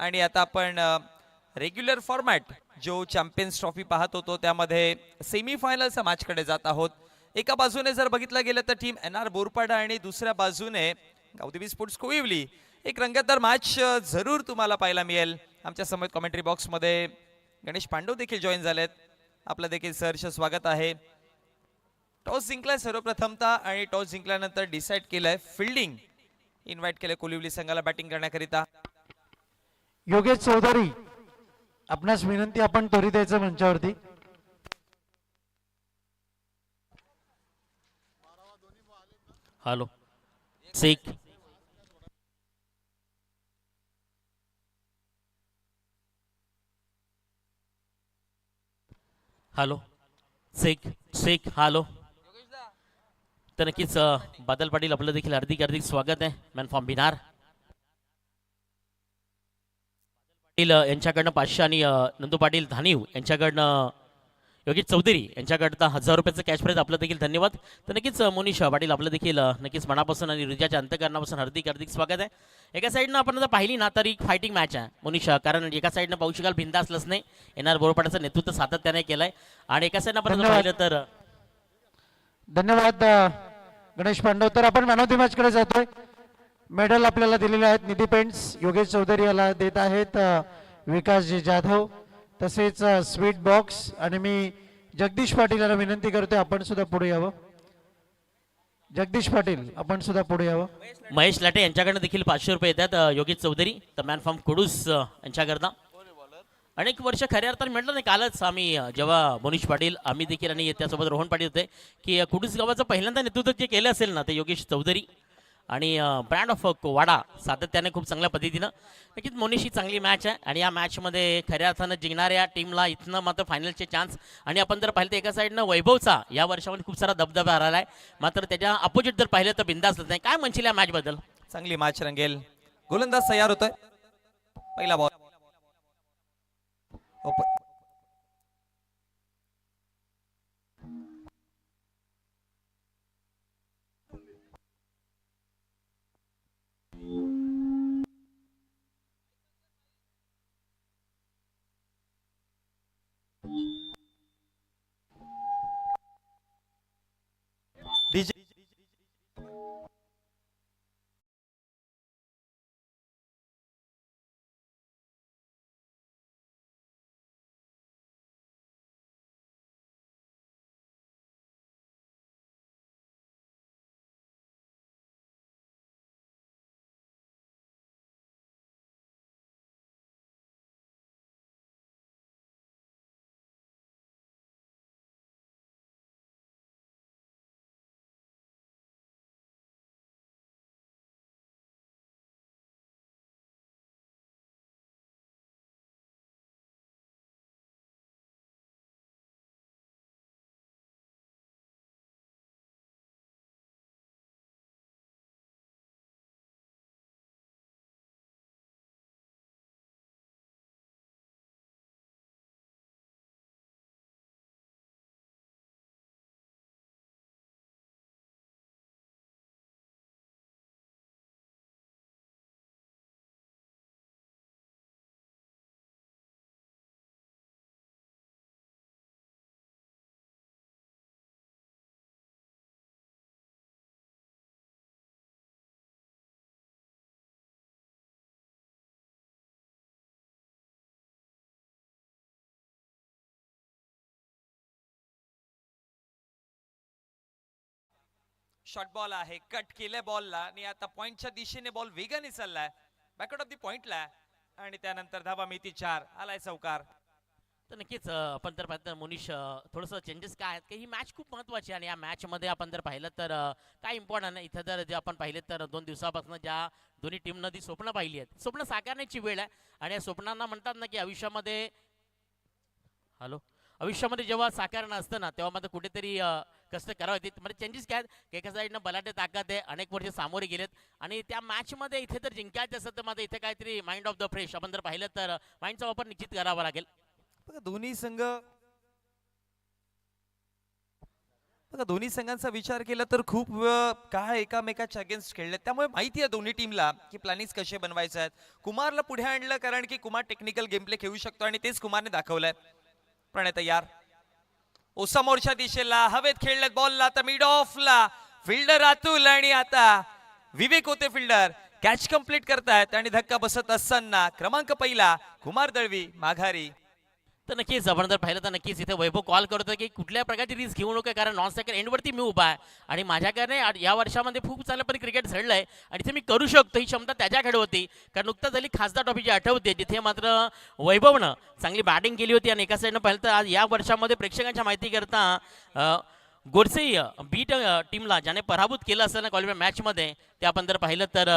आणि आता आपण रेग्युलर फॉर्मॅट जो चॅम्पियन्स ट्रॉफी पाहत होतो त्यामध्ये सेमीफायनलच्या मॅचकडे जात आहोत. एका बाजूने जर बघितलं गेलं तर टीम NR बोरपाडा आणि दुसऱ्या बाजूने गावदेवी स्पोर्ट्स कोविवली. एक रंगतदार मॅच जरूर तुम्हाला पाहायला मिळेल. आमच्या समोर कमेंट्री बॉक्समध्ये गणेश पांडव देखील जॉईन झालेत. आपलं देखील सहर्ष स्वागत आहे. टॉस जिंकलाय सर्वप्रथमता आणि टॉस जिंकल्यानंतर डिसाईड केलंय फिल्डिंग इन्व्हाइट केले कोलिवली संघाला बॅटिंग करण्याकरिता. योगेश चौधरी आपणास विनंती, आपण त्वरित यायचं मंचावरती. Hello Sheikh, hello Sheikh Sheikh hello. तर नक्कीच बादल पाटील आपलं देखील हार्दिक हार्दिक स्वागत आहे. मॅन फ्रॉम बिहार पाटील यांच्याकडनं 500 आणि नंदू पाटील धानीव यांच्याकडनं योगेश चौधरी यांच्याकडनं 1000 रुपयाचं कॅश प्राइज. आपलं देखील धन्यवाद. तर नक्कीच मोनिश पाटील आपलं देखील नक्कीच मनापासून आणि हृदयाच्या अंतकरणापासून हार्दिक हार्दिक स्वागत आहे. एका साईडनं आपण जर पाहिली ना तर एक फायटिंग मॅच आहे मोनिश, कारण एका साईडनं पाहू शकाल बिंदास लसने NR बोरपाड्याचं नेतृत्व सातत्याने केलंय आणि एका साईडनं आपण जर पाहिलं तर धन्यवाद गणेश पांडव. तर आपण मॅन ऑफ द मॅच कडे जातोय. मेडल आपल्याला दिलेले आहेत. निधी पेंट्स योगेश चौधरी याला देत आहेत विकास जी जाधव, तसेच स्वीट बॉक्स. आणि मी जगदीश पाटील यांना विनंती करतोय आपण सुद्धा पुढे यावं. जगदीश पाटील आपण सुद्धा पुढे यावं. महेश लाटे यांच्याकडनं देखील 500 रुपये येतात. योगेश चौधरी तर मॅन फ्रॉम कुडूस यांच्याकरता अनेक वर्ष खऱ्या अर्थाने म्हटलं नाही. कालच आम्ही जेव्हा मोनिश पाटील आम्ही देखील आणि त्यासोबत रोहन पाटील होते की कुडूस गावाचं पहिल्यांदा नेतृत्व जे केलं असेल ना ते योगेश चौधरी आणि ब्रँड ऑफ वाडा सातत्याने खूप चांगल्या पद्धतीनं. नक्कीच मोनिश ही चांगली मॅच आहे आणि या मॅचमध्ये खऱ्या अर्थानं जिंकणाऱ्या टीमला इथनं मात्र फायनलचे चान्स. आणि आपण जर पाहिलं तर एका साईडनं वैभवचा या वर्षामध्ये खूप सारा दबदबा राहिला आहे, मात्र त्याच्या अपोजिट जर पाहिलं तर बिंदास नाही. काय म्हणशील या मॅचबद्दल? चांगली मॅच रंगेल. गोलंदाज तयार होतोय. पहिला बॉल डीजे शॉर्ट बॉल आहे. कट केले बॉलला आणि आता पॉइंटच्या दिशेने बॉल वेगाने चाललाय बॅकआउट ऑफ द पॉइंटला आणि त्यानंतर धावा मिती 4 आलाय चौकार. तर नक्कीच आपण जर पाहिलं तर मोनिश थोडंसं चेंजेस काय आहेत की ही मॅच खूप महत्त्वाची आहे आणि या मॅचमध्ये आपण जर पाहिलं तर काय इम्पॉर्टंट आहे इथं. जर जे आपण पाहिलं तर 2 दिवसापासून ज्या दोन्ही टीमनं ती स्वप्न पाहिली आहेत, स्वप्न साकारण्याची वेळ आहे. आणि या स्वप्नांना म्हणतात ना की आयुष्यामध्ये आयुष्यामध्ये जेव्हा साकार असतं ना तेव्हा मात्र कुठेतरी कष्ट करावं येते. म्हणजे चेंजेस काय आहेत की एका साईडनं बलाढ्य ताकद आहे, अनेक वर्ष सामोरे गेलेत आणि त्या मॅचमध्ये इथे जर जिंकायचं असेल तर मात्र इथे काहीतरी माइंड ऑफ द फ्रेश आपण जर पाहिलं तर माइंडचा वापर निश्चित करावा लागेल. बघा दोन्ही संघ बघा दोन्ही संघांचा विचार केला तर खूप काळ एकामेकाच्या अगेन्स्ट खेळले, त्यामुळे माहिती आहे दोन्ही टीमला की प्लॅनिंग कसे बनवायचे आहेत. कुमारला पुढे आणलं कारण की कुमार टेक्निकल गेम प्ले खेळू शकतो आणि तेच कुमारने दाखवलंय. प्रणय तयार, ओ समोरच्या दिशेला हवेत खेळल्यात बॉलला, आता मिड ऑफला फिल्डर अतुल आणि आता विवेक होते फिल्डर, कॅच कंप्लीट करतायत आणि धक्का बसत असताना क्रमांक पहिला कुमार दळवी माघारी. तर नक्कीच आपण जर पाहिलं तर नक्कीच इथे वैभव कॉल करतो की कुठल्या प्रकारची रिस्क घेऊ नका, कारण नॉन सेकंड एंडवरती मी उभा आहे आणि माझ्याकडे या वर्षामध्ये खूप चांगल्यापणे क्रिकेट झडलंय आणि इथे मी करू शकतो ही क्षमता त्याच्याकडे होती. कारण नुकताच झाली खासदार ट्रॉफीची आठवते, जिथे मात्र वैभवनं चांगली बॅटिंग केली होती आणि एका साईडनं पाहिलं तर आज या वर्षामध्ये प्रेक्षकांच्या माहिती करता गोडसे बीट टीमला ज्याने पराभूत केलं असताना क्वालिफायर मॅचमध्ये, ते आपण जर पाहिलं तर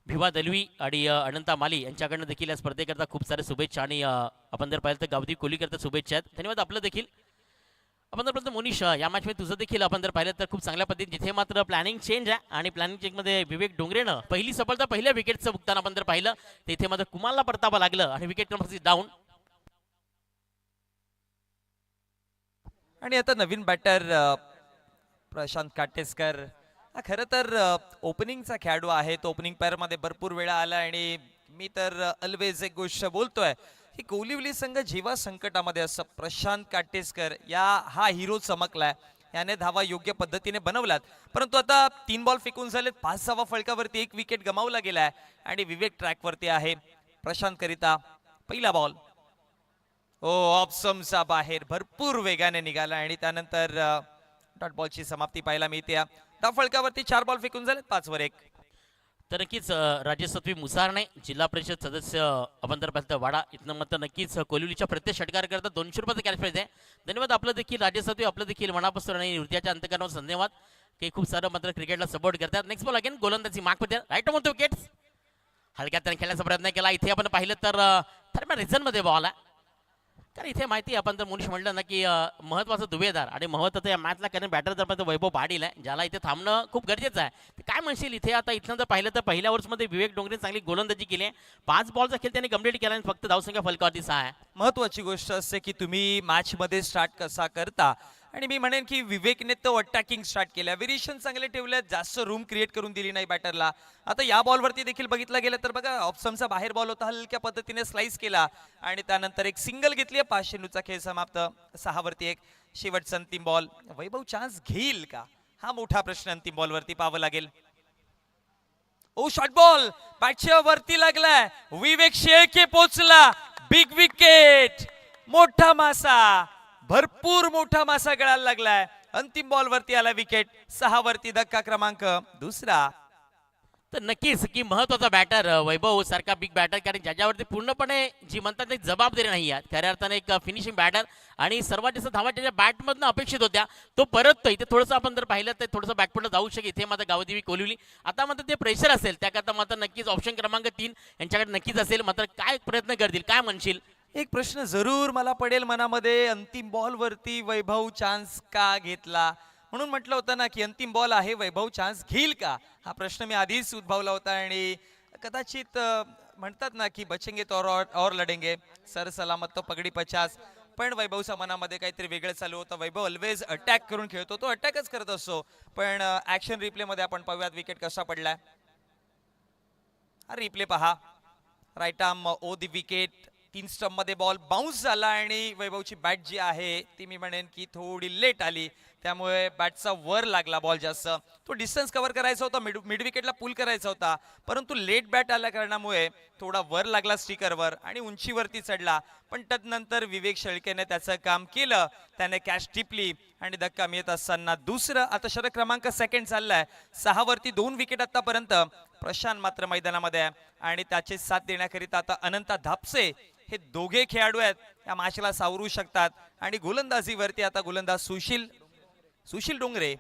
भिवा दलवी आणि अनंता माली यांच्याकडनं देखील या स्पर्धेकरता खूप सारे शुभेच्छा आणि आपण जर पाहिलं तर गावदी कोहली करता शुभेच्छा आहेत. धन्यवाद आपलं देखील. आपण जर पाहिलं मोनिश या मॅचमध्ये तुझं देखील आपण जर पाहिलं तर खूप चांगल्या पद्धतीने, जिथे मात्र प्लॅनिंग चेंज आहे आणि प्लॅनिंग चेंजमध्ये विवेक डोंगरेनं पहिली सफलता पहिल्या विकेटचं भुगतान आपण जर पाहिलं तिथे मात्र कुमारला परतावं लागलं आणि विकेट क्रमांक डाऊन. आणि आता नवीन बॅटर प्रशांत काटेस्कर हा खरं तर ओपनिंगचा खेळाडू आहे. तो ओपनिंग पेअरमध्ये भरपूर वेळा आला आणि मी तर ऑलवेज एक गोष्ट बोलतोय की कोहलीवली संघ जेव्हा संकटामध्ये असं प्रशांत काटेस्कर हा हिरो चमकलाय. याने धावा योग्य पद्धतीने बनवल्यात, परंतु आता 3 बॉल फेकून झालेत, 5 धावा फलकावरती 1 विकेट गमावला गेलाय आणि विवेक ट्रॅकवरती आहे. प्रशांत करिता पहिला बॉल ऑप्शनचा बाहेर भरपूर वेगाने निघाला आणि त्यानंतर डॉट बॉलची समाप्ती पाहायला मिळते. त्या फलकावरती 4 बॉल फेकून झाले 5 वर 1. तर नक्कीच राज्यसत्वी मुसारणे जिल्हा परिषद सदस्य आपण जर पाहिलं तर वाडा इथनं मात्र नक्कीच कोलिवलीच्या प्रत्येक षटकार करता 200 रुपयाचं कॅश प्राइज आहे. धन्यवाद आपलं देखील राज्यसत्वी, आपलं देखील मनापासून आणि हृदयाच्या अंतकरणावर धन्यवाद की खूप सारं मात्र क्रिकेटला सपोर्ट करतात. नेक्स्ट बॉल अगेन गोलंदाजी मागपत्या राईट म्हणतो विकेट्स हलक्यात त्याने खेळण्याचा प्रयत्न केला. इथे आपण पाहिलं तर थर्ड रिझनमध्ये बॉल आहे, कारण इथे माहिती आहे आपण जर मुनिश म्हटलं ना की महत्वाचं दुवेदार आणि महत्वाचं या मॅचला कारण बॅटर जर वैभव पाटील आहे, ज्याला इथे थांबणं खूप गरजेचं आहे. काय म्हणशील इथे आता इथनं जर पाहिलं तर पहिल्या ओव्हर्समध्ये विवेक डोंगरे चांगली गोलंदाजी केली आहे. 5 बॉलचा खेळ त्यांनी कंप्लीट केला आणि फक्त धावसंख्या फलकावरती 6 आहे. महत्वाची गोष्ट असते की तुम्ही मॅच मध्ये स्टार्ट कसा करता आणि मी म्हणेन की विवेकने तो अटॅकिंग स्टार्ट केल्या, व्हेरिएशन चांगले ठेवले, जास्त रूम क्रिएट करून दिली नाही बॅटरला. आता या बॉलवरती देखील बघितलं गेलं तर बघा ऑप्शनचा बाहेर बॉल होता, हलक्या पद्धतीने स्लाइस केला आणि त्यानंतर एक सिंगल घेतली. 5 चेंडूचा खेळ समाप्त, 6 वरती 1. शेवटचा अंतिम बॉल, वैभव चान्स घेईल का हा मोठा प्रश्न अंतिम बॉल वरती पाहावं लागेल. ओ शॉर्ट बॉल बॅटच्या वरती लागलाय, विवेक शेळके पोचला, बिग विकेट, मोठा मासा, भरपूर मोठा मासा गळायला लागलाय. अंतिम बॉल वरती आला विकेट, 6 वरती धक्का क्रमांक 2. तर नक्कीच की महत्वाचा बॅटर वैभव सारखा बिग बॅटर, कारण ज्याच्यावरती पूर्णपणे जी म्हणतात एक जबाबदारी नाही आहे, खऱ्या अर्थाने एक फिनिशिंग बॅटर आणि सर्वात जास्त धावा त्याच्या बॅटमधनं अपेक्षित होत्या, तो परततो. इथे थोडंसं आपण जर पाहिलं तर थोडंसं बॅकफुटला जाऊ शकेल. इथे मात्र गावदेवी कोलिवली आता मात्र ते प्रेशर असेल, त्याकरता मात्र नक्कीच ऑप्शन क्रमांक 3 यांच्याकडे नक्कीच असेल. मात्र काय प्रयत्न करतील, काय म्हणशील? एक प्रश्न जरूर मला पडेल मनामध्ये, अंतिम बॉल वरती वैभव चान्स का घेतला, म्हणून म्हटलं होतं ना की अंतिम बॉल आहे, वैभव चान्स घेईल का, हा प्रश्न मी आधीच उद्भवला होता. आणि कदाचित म्हणतात ना की बचेंगे तो और लढेंगे, सर सलामत तो पगडी 50. पण वैभवच्या मनामध्ये काहीतरी वेगळं चालू होतं. वैभव ऑलवेज अटॅक करून खेळतो, तो अटॅकच करत असतो. पण ऍक्शन रिप्ले मध्ये आपण पाहूयात विकेट कसा पडलाय. हा रिप्ले पहा, right arm over the wicket, 3 stump मध्ये बॉल बाउन्स झाला आणि वैभवची बॅट जी आहे ती मी म्हणेन की थोडी लेट आली, त्यामुळे बॅटचा वर लागला बॉल जास्त. तो डिस्टन्स कव्हर करायचा होता, मिड विकेटला पुल करायचा होता, परंतु लेट बॅट आल्या कारणामुळे थोडा वर लागला स्टिकरवर आणि उंचीवरती चढला. पण त्यानंतर विवेक शेळकेने त्याचं काम केलं, त्याने कॅच टिपली आणि धक्का मिळत असताना 2. आता षटक क्रमांक 2 चाललाय, 6 वरती 2 विकेट आतापर्यंत. प्रशांत मात्र मैदानामध्ये आहे आणि त्याचे साथ देण्याकरिता आता अनंता धापसे हे दोघे खेळाडू आहेत, या मॅचला सावरू शकतात. आणि गोलंदाजीवरती आता गोलंदाज सुशील डोंगरे.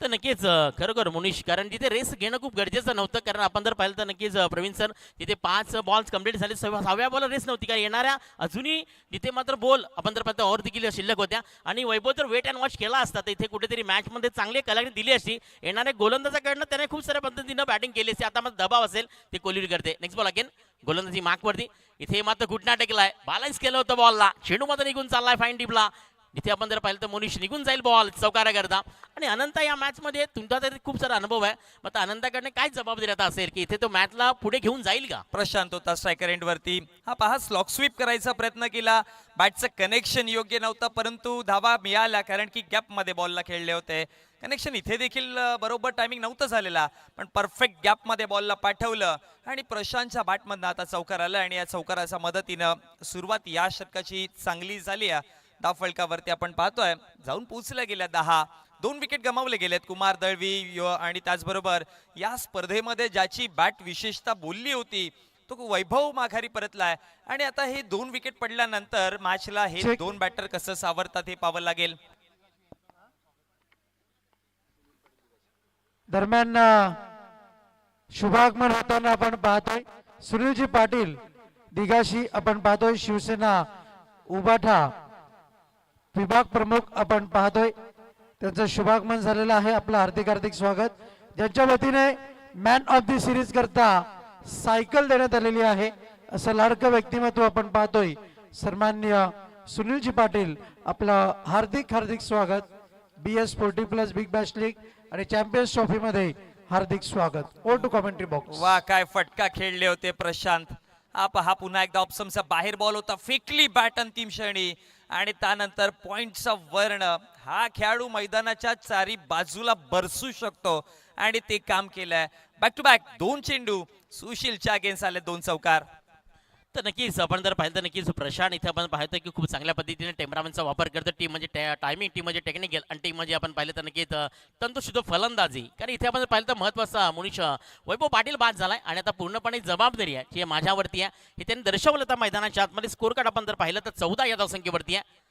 तर नक्कीच खरोखर मुनीश, कारण तिथे रेस घेणं खूप गरजेचं नव्हतं. कारण आपण जर पाहिलं तर नक्कीच प्रवीण सर, तिथे 5 बॉल्स कंप्लीट झाले, 6व्या बॉल रेस नव्हती. कारण येणाऱ्या अजूनही तिथे मात्र बॉल आपण जर पाहिलं ओव्हर देखील शिल्लक होत्या. आणि वैभव जर वेट अँड वॉच केला असता तर इथे कुठेतरी मॅचमध्ये चांगली कलाकारी दिली असती. येणाऱ्या गोलंदाजाकडनं त्याने खूप साऱ्या पद्धतीनं बॅटिंग केली असती. आता मात्र दबाव असेल ते कोहली करते. नेक्स्ट बॉल अगेन गोलंदाजी मार्कवरती. इथे मात्र घुटना टेकलाय, बॅलन्स केलं होतं बॉलला, चेंडू मात्र निघून चाललाय फाईन टीपला. इथे आपण जर पाहिलं तर मुनीश निघून जाईल बॉल चौकारा करता. आणि अनंत या मॅच मध्ये तुमचा तरी खूप सारा अनुभव आहे, मग आता अनंताकडे काय जबाबदारी आता असेल की इथे तो मॅचला पुढे घेऊन जाईल का? प्रशांत होता स्ट्रायकर एंड वरती. हा पहा स्लॉक स्वीप करायचा प्रयत्न केला, बॅटचं कनेक्शन योग्य नव्हतं, परंतु धावा मिळाल्या कारण की गॅप मध्ये बॉलला खेळले होते. कनेक्शन इथे देखील बरोबर टायमिंग नव्हतं झालेला, पण परफेक्ट गॅप मध्ये बॉलला पाठवलं आणि प्रशांतच्या बॅटमधनं आता चौकार आलं. आणि या चौकाराच्या मदतीनं सुरुवात या षटकाची चांगली झाली आहे. धाव फलकावरती आपण पाहतोय जाऊन पोहोचल्या गेल्या 10. 2 विकेट गमावले गेलेत. कुमार दळवी आणि त्याचबरोबर या स्पर्धेमध्ये ज्याची बॅट विशेषतः बोलली होती तो वैभव माघारी परतलाय. आणि आता हे 2 विकेट पडल्यानंतर मॅचला हे 2 बॅटर कसं सावरतात हे पाहावं लागेल. दरम्यान शुभागमन होताना आपण पाहतोय सुनीलजी पाटील दिघाशी. आपण पाहतोय शिवसेना उबाठा विभाग प्रमुख आपण पाहतोय, त्यांचं शुभागमन झालेलं आहे. आपलं हार्दिक हार्दिक स्वागत. ज्यांच्या वतीने मॅन ऑफ द सिरीज करता सायकल देण्यात आलेली आहे, असं लाडकं व्यक्तिमत्व आपण पाहतोय सन्माननीय सुनीलजी पाटील. आपलं हार्दिक हार्दिक स्वागत. BS 40+ बिग बॅश लीग आणि चॅम्पियन्स ट्रॉफी मध्ये हार्दिक स्वागत. Over to commentary box. वा काय फटका खेळले होते प्रशांत. हा पहा पुन्हा एकदा ऑप्शनचा बाहेर बॉल होता, फेकली बॅट अंतिम क्षणी आणि त्यानंतर पॉइंटचा वर्ण. हा खेळाडू मैदानाच्या चारी बाजूला बरसू शकतो आणि ते काम केलंय. बॅक टू बॅक 2 चेंडू सुशीलच्या अगेन्स्ट आले, 2 चौकार. तर नक्कीच आपण जर पाहिलं तर नक्कीच प्रशांत इथे आपण पाहतोय की खूप चांगल्या पद्धतीने टेम्परामेंटचा वापर करतो. टीम म्हणजे टायमिंग, टीम म्हणजे टेक्निकल आणि टीम म्हणजे आपण पाहिलं तर नक्कीच तंतुशुद्ध फलंदाजी. कारण इथे आपण पाहिलं तर महत्वाचा मुनीश वैभव पाटील बाद झालाय आणि आता पूर्णपणे जबाबदारी आहे जी माझ्यावरती आहे, हे त्यांनी दर्शवलं. तर मैदानाच्या आतमध्ये स्कोर कार्ड आपण जर पाहिलं तर 14 या धावसंख्येवरती आहे.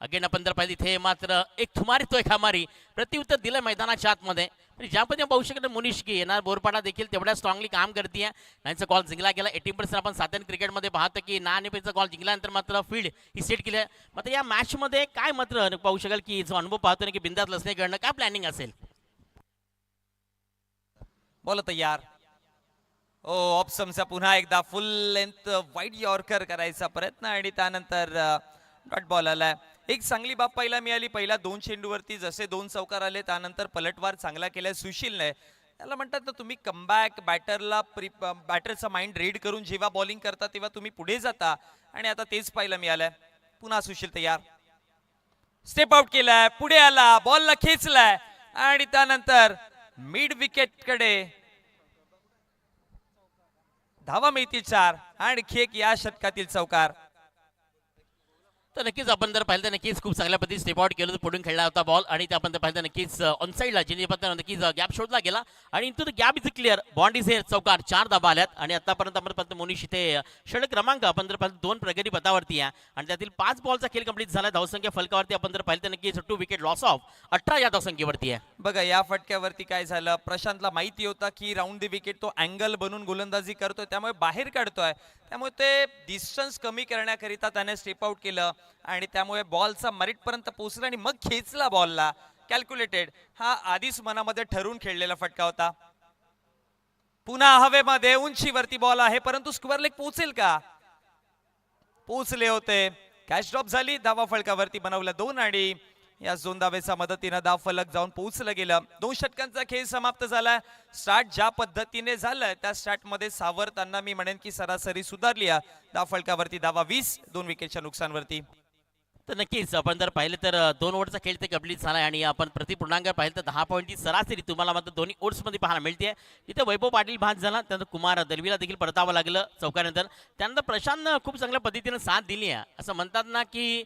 अगेन आपण जर पाहिलं इथे मात्र एक थुमारी तो एक हमारी प्रत्युत्तर दिलं मैदानाच्या आतमध्ये. ज्या पद्धतीने पाहू शकतो मुनीश की येणार बोरपाडा देखील तेवढ्या स्ट्रॉंगली काम करते. त्यांचा कॉल जिंकला गेला. 80% आपण साधारण क्रिकेटमध्ये पाहतो की नाणेफेचा कॉल जिंकल्यानंतर मात्र फील्ड ही सेट केली. मात्र या मॅच मध्ये काय मात्र पाहू शकाल की जो अनुभव पाहतो ना की बिंदास लसणेकडनं काय प्लॅनिंग असेल? बोला तयार. ओ ऑप्शनचा पुन्हा एकदा फुल लेंथ वाईड यॉर्कर करायचा प्रयत्न आणि त्यानंतर डॉट बॉल आलाय. एक चांगली बाब पहिला मिळाली. पहिल्या 2 चेंडूवरती जसे 2 चौकार आले त्यानंतर पलटवार चांगला केलाय सुशीलने. त्याला म्हणतात ना तुम्ही कमबॅक बॅटरला बॅटरचा माइंड रीड करून जेव्हा बॉलिंग करता तेव्हा तुम्ही पुढे जाता आणि आता तेच पाहायला मिळालंय. पुन्हा सुशील तयार, स्टेप आउट केलाय, पुढे आला, बॉलला खेचलाय आणि त्यानंतर मिड विकेट कडे धावा मिळतील 4. आणखी एक या षटकातील चौकार. तर नक्कीच आपण जर पाहिलं तर नक्कीच खूप चांगल्या पद्धतीने स्टेप आउट केलं, पुढून खेळला होता बॉल आणि ते आपण जर पाहिलं तर नक्कीच ऑन साईडला जिने पद्धतीने नक्कीच गॅप शोधला गेला आणि into the gap is clear. Bond is hair. चौकार 4 धाबा आल्यात आणि आतापर्यंत आपण पाहतो मुनीश इथे षटक क्रमांक आपण जर पाहिलं 2 प्रगती पथावरती आहे आणि त्यातील 5 बॉलचा खेळ कंप्लीट झाला. धावसंख्या फलकावरती आपण जर पाहिलं तर नक्कीच 2 विकेट लॉस ऑफ 18 या धावसंख्येवरती आहे. बघा या फटक्यावरती काय झालं, प्रशांतला माहिती होता की राऊंड द विकेट तो अँगल बनून गोलंदाजी करतोय, त्यामुळे बाहेर काढतोय, त्यामुळे ते डिस्टन्स कमी करण्याकरिता त्याने स्टेप आउट केलं आणि त्यामुळे बॉलचा मरीट पर्यंत पोहोचला आणि मग खेचला बॉलला. कॅल्क्युलेटेड. हा आधीच मनामध्ये ठरवून खेळलेला फटका होता. पुन्हा हवेमध्ये उंचीवरती बॉल आहे, परंतु स्क्वेअर लेग पोहोचेल का? पोहोचले होते. कॅच ड्रॉप झाली. धावा फलकावरती बनवला 2 आणि या 2 धावेच्या मदतीने धाव फलक जाऊन पोहोचलं गेलं. 2 षटकांचा खेळ समाप्त झाला. स्टार्ट ज्या पद्धतीने झालं त्या स्टार्ट मध्ये सावरताना मी म्हणेन की सरासरी सुधारली. धाव फलकावरती धावा 20, 2 विकेटच्या नुकसानवरती. तर नक्कीच आपण जर पाहिलं तर 2 ओव्हरचा खेळ ते कंप्लीट झाला आणि आपण प्रति पूर्णांक पाहिलं तर 10 पॉईंटची सरासरी तुम्हाला मात्र दोन्ही ओव्हर्समध्ये पाहायला मिळते. तिथे वैभव पाटील बाद झाला, त्यानंतर कुमार दलवीला देखील परतावं लागलं चौकानंतर. त्यानंतर प्रशांतनं खूप चांगल्या पद्धतीने साथ दिली आहे. असं म्हणतात ना की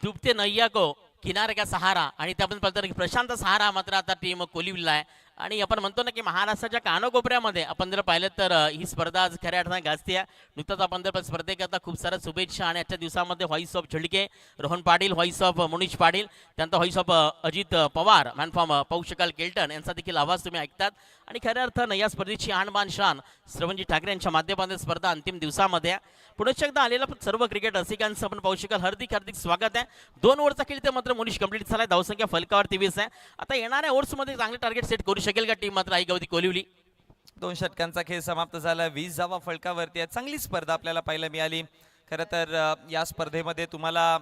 डुबते नैया को किनारे का सहारा आणि त्याबद्दल पाहतो की प्रशांत सहारा मात्र आता टीम कोलिवला आहे आणि आपण म्हणतो ना की महाराष्ट्राच्या कानाकोपऱ्यामध्ये आपण जर पाहिलं तर ही स्पर्धा आज खऱ्या अर्थाने गाजते आहे. नुकताच आपण जर स्पर्धेकरता खूप साऱ्या शुभेच्छा आणि आजच्या दिवसामध्ये voice of Zidke, Rohan Patil, voice of Manish Patil, त्यानंतर voice of Ajit Pawar, man from पौशकाल केल्टन यांचा देखील आवाज तुम्ही ऐकतात. आणि खऱ्या अर्थानं या स्पर्धेची आणबाण शान श्रवणजी ठाकरे यांच्या माध्यमातून स्पर्धा अंतिम दिवसामध्ये आहे. पुढे एकदा आलेल्या सर्व क्रिकेट रसिकांचं आपण पाहू शकाल हार्दिक हार्दिक स्वागत आहे. 2 ओव्हरचा खेळ ते मात्र मनीष कंप्लीट झालाय. धावसंख्या फलकावर 23 आहे. आता येणाऱ्या ओव्हर्समध्ये चांगले टार्गेट सेट करू शकेल का टीम मात्र आई गवती कोलिवली? 2 षटकांचा खेळ समाप्त झाला. 20 धावा फलकावरती आहे. चांगली स्पर्धा आपल्याला पाहायला मिळाली. खरं तर या स्पर्धेमध्ये तुम्हाला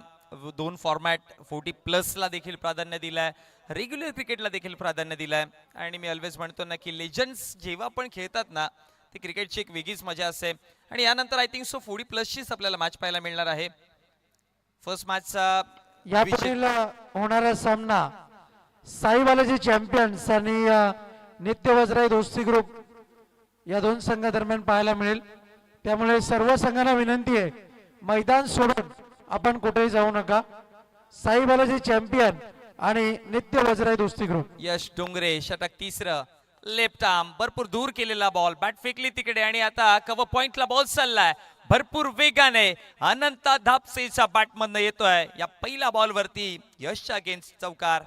2 फॉर्मॅट 40+ ला देखील प्राधान्य दिलंय, रेग्युलर क्रिकेटला देखील प्राधान्य दिलंय. आणि मी ऑलवेज म्हणतो ना की लेजंड्स जेव्हा पण खेळतात ना ती क्रिकेटची एक वेगळीच मजा असते. आणि यानंतर आय थिंक सो 40+ चीच आपल्याला मॅच पाहायला मिळणार आहे. फर्स्ट मॅचचा यापुढील होणारा सामना साई बालाजी चॅम्पियन्स आणि नित्य वज्राई दोस्ती ग्रुप या 2 संघादरम्यान पाहायला मिळेल. त्यामुळे सर्व संघांना विनंती आहे मैदान सोडून आपण कुठेही जाऊ नका. साई बालाजी चॅम्पियन आणि नित्य वज्राई दोस्ती ग्रुप. यश डोंगरे षटक 3रं, लेफ्ट आर्म भरपूर दूर केलेला बॉल, बॅट फेकली तिकडे आणि आता कव्हर पॉइंटला बॉल चाललाय भरपूर वेगाने. अनंता धापसेच्या बॅटमधनं येतोय. या पहिल्या बॉलवरती यशच्या अगेन्स्ट चौकार.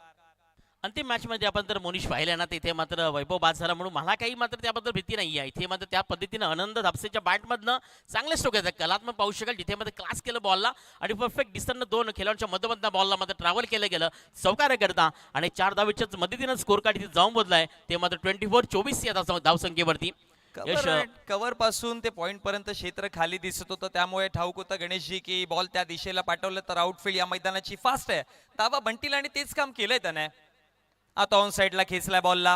अंतिम मॅच मध्ये आपण जर मनीष पाहिलं ना तिथे मात्र वैभव बाद झाला म्हणून मला काही मात्र त्याबद्दल भीती नाही आहे. इथे मात्र त्या पद्धतीनं आनंद धापसेच्या बॅटमधनं चांगले स्ट्रोक येतात, कलात्मक पाहू शकाल जिथे मध्ये क्लास केलं बॉलला आणि परफेक्ट डिस्टन्स 2 खेळाडूंच्या मधोमधनं बॉलला मात्र ट्रॅव्हल केलं गेलं चौकार करता आणि 4 धावेच्याच मदतीनं स्कोर कार्ड इथे जाऊन बदलाय. ते मात्र 24-24 या धावसंख्येवरती. कव्हर पासून ते पॉइंट पर्यंत क्षेत्र खाली दिसत होतं, त्यामुळे ठाऊक होतं गणेशजी की बॉल त्या दिशेला पाठवलं तर आउटफील्ड या मैदानाची फास्ट आहे. दावा बंटील आणि तेच काम केलंय त्याने. आता ऑन साइडला खेचलाय बॉलला.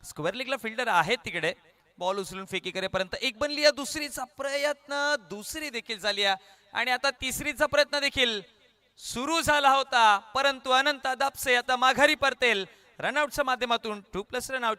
स्क्वेअर लेगला फिल्डर आहेत तिकडे. बॉल उचलून फेकी करेपर्यंत एक बनली. दुसरीचा प्रयत्न, दुसरी देखील झाली आणि आता तिसरीचा प्रयत्न देखील सुरू झाला होता, परंतु अनंत दापसे आता माघारी परतेल रनआउटच्या माध्यमातून. 2+ रनआउट.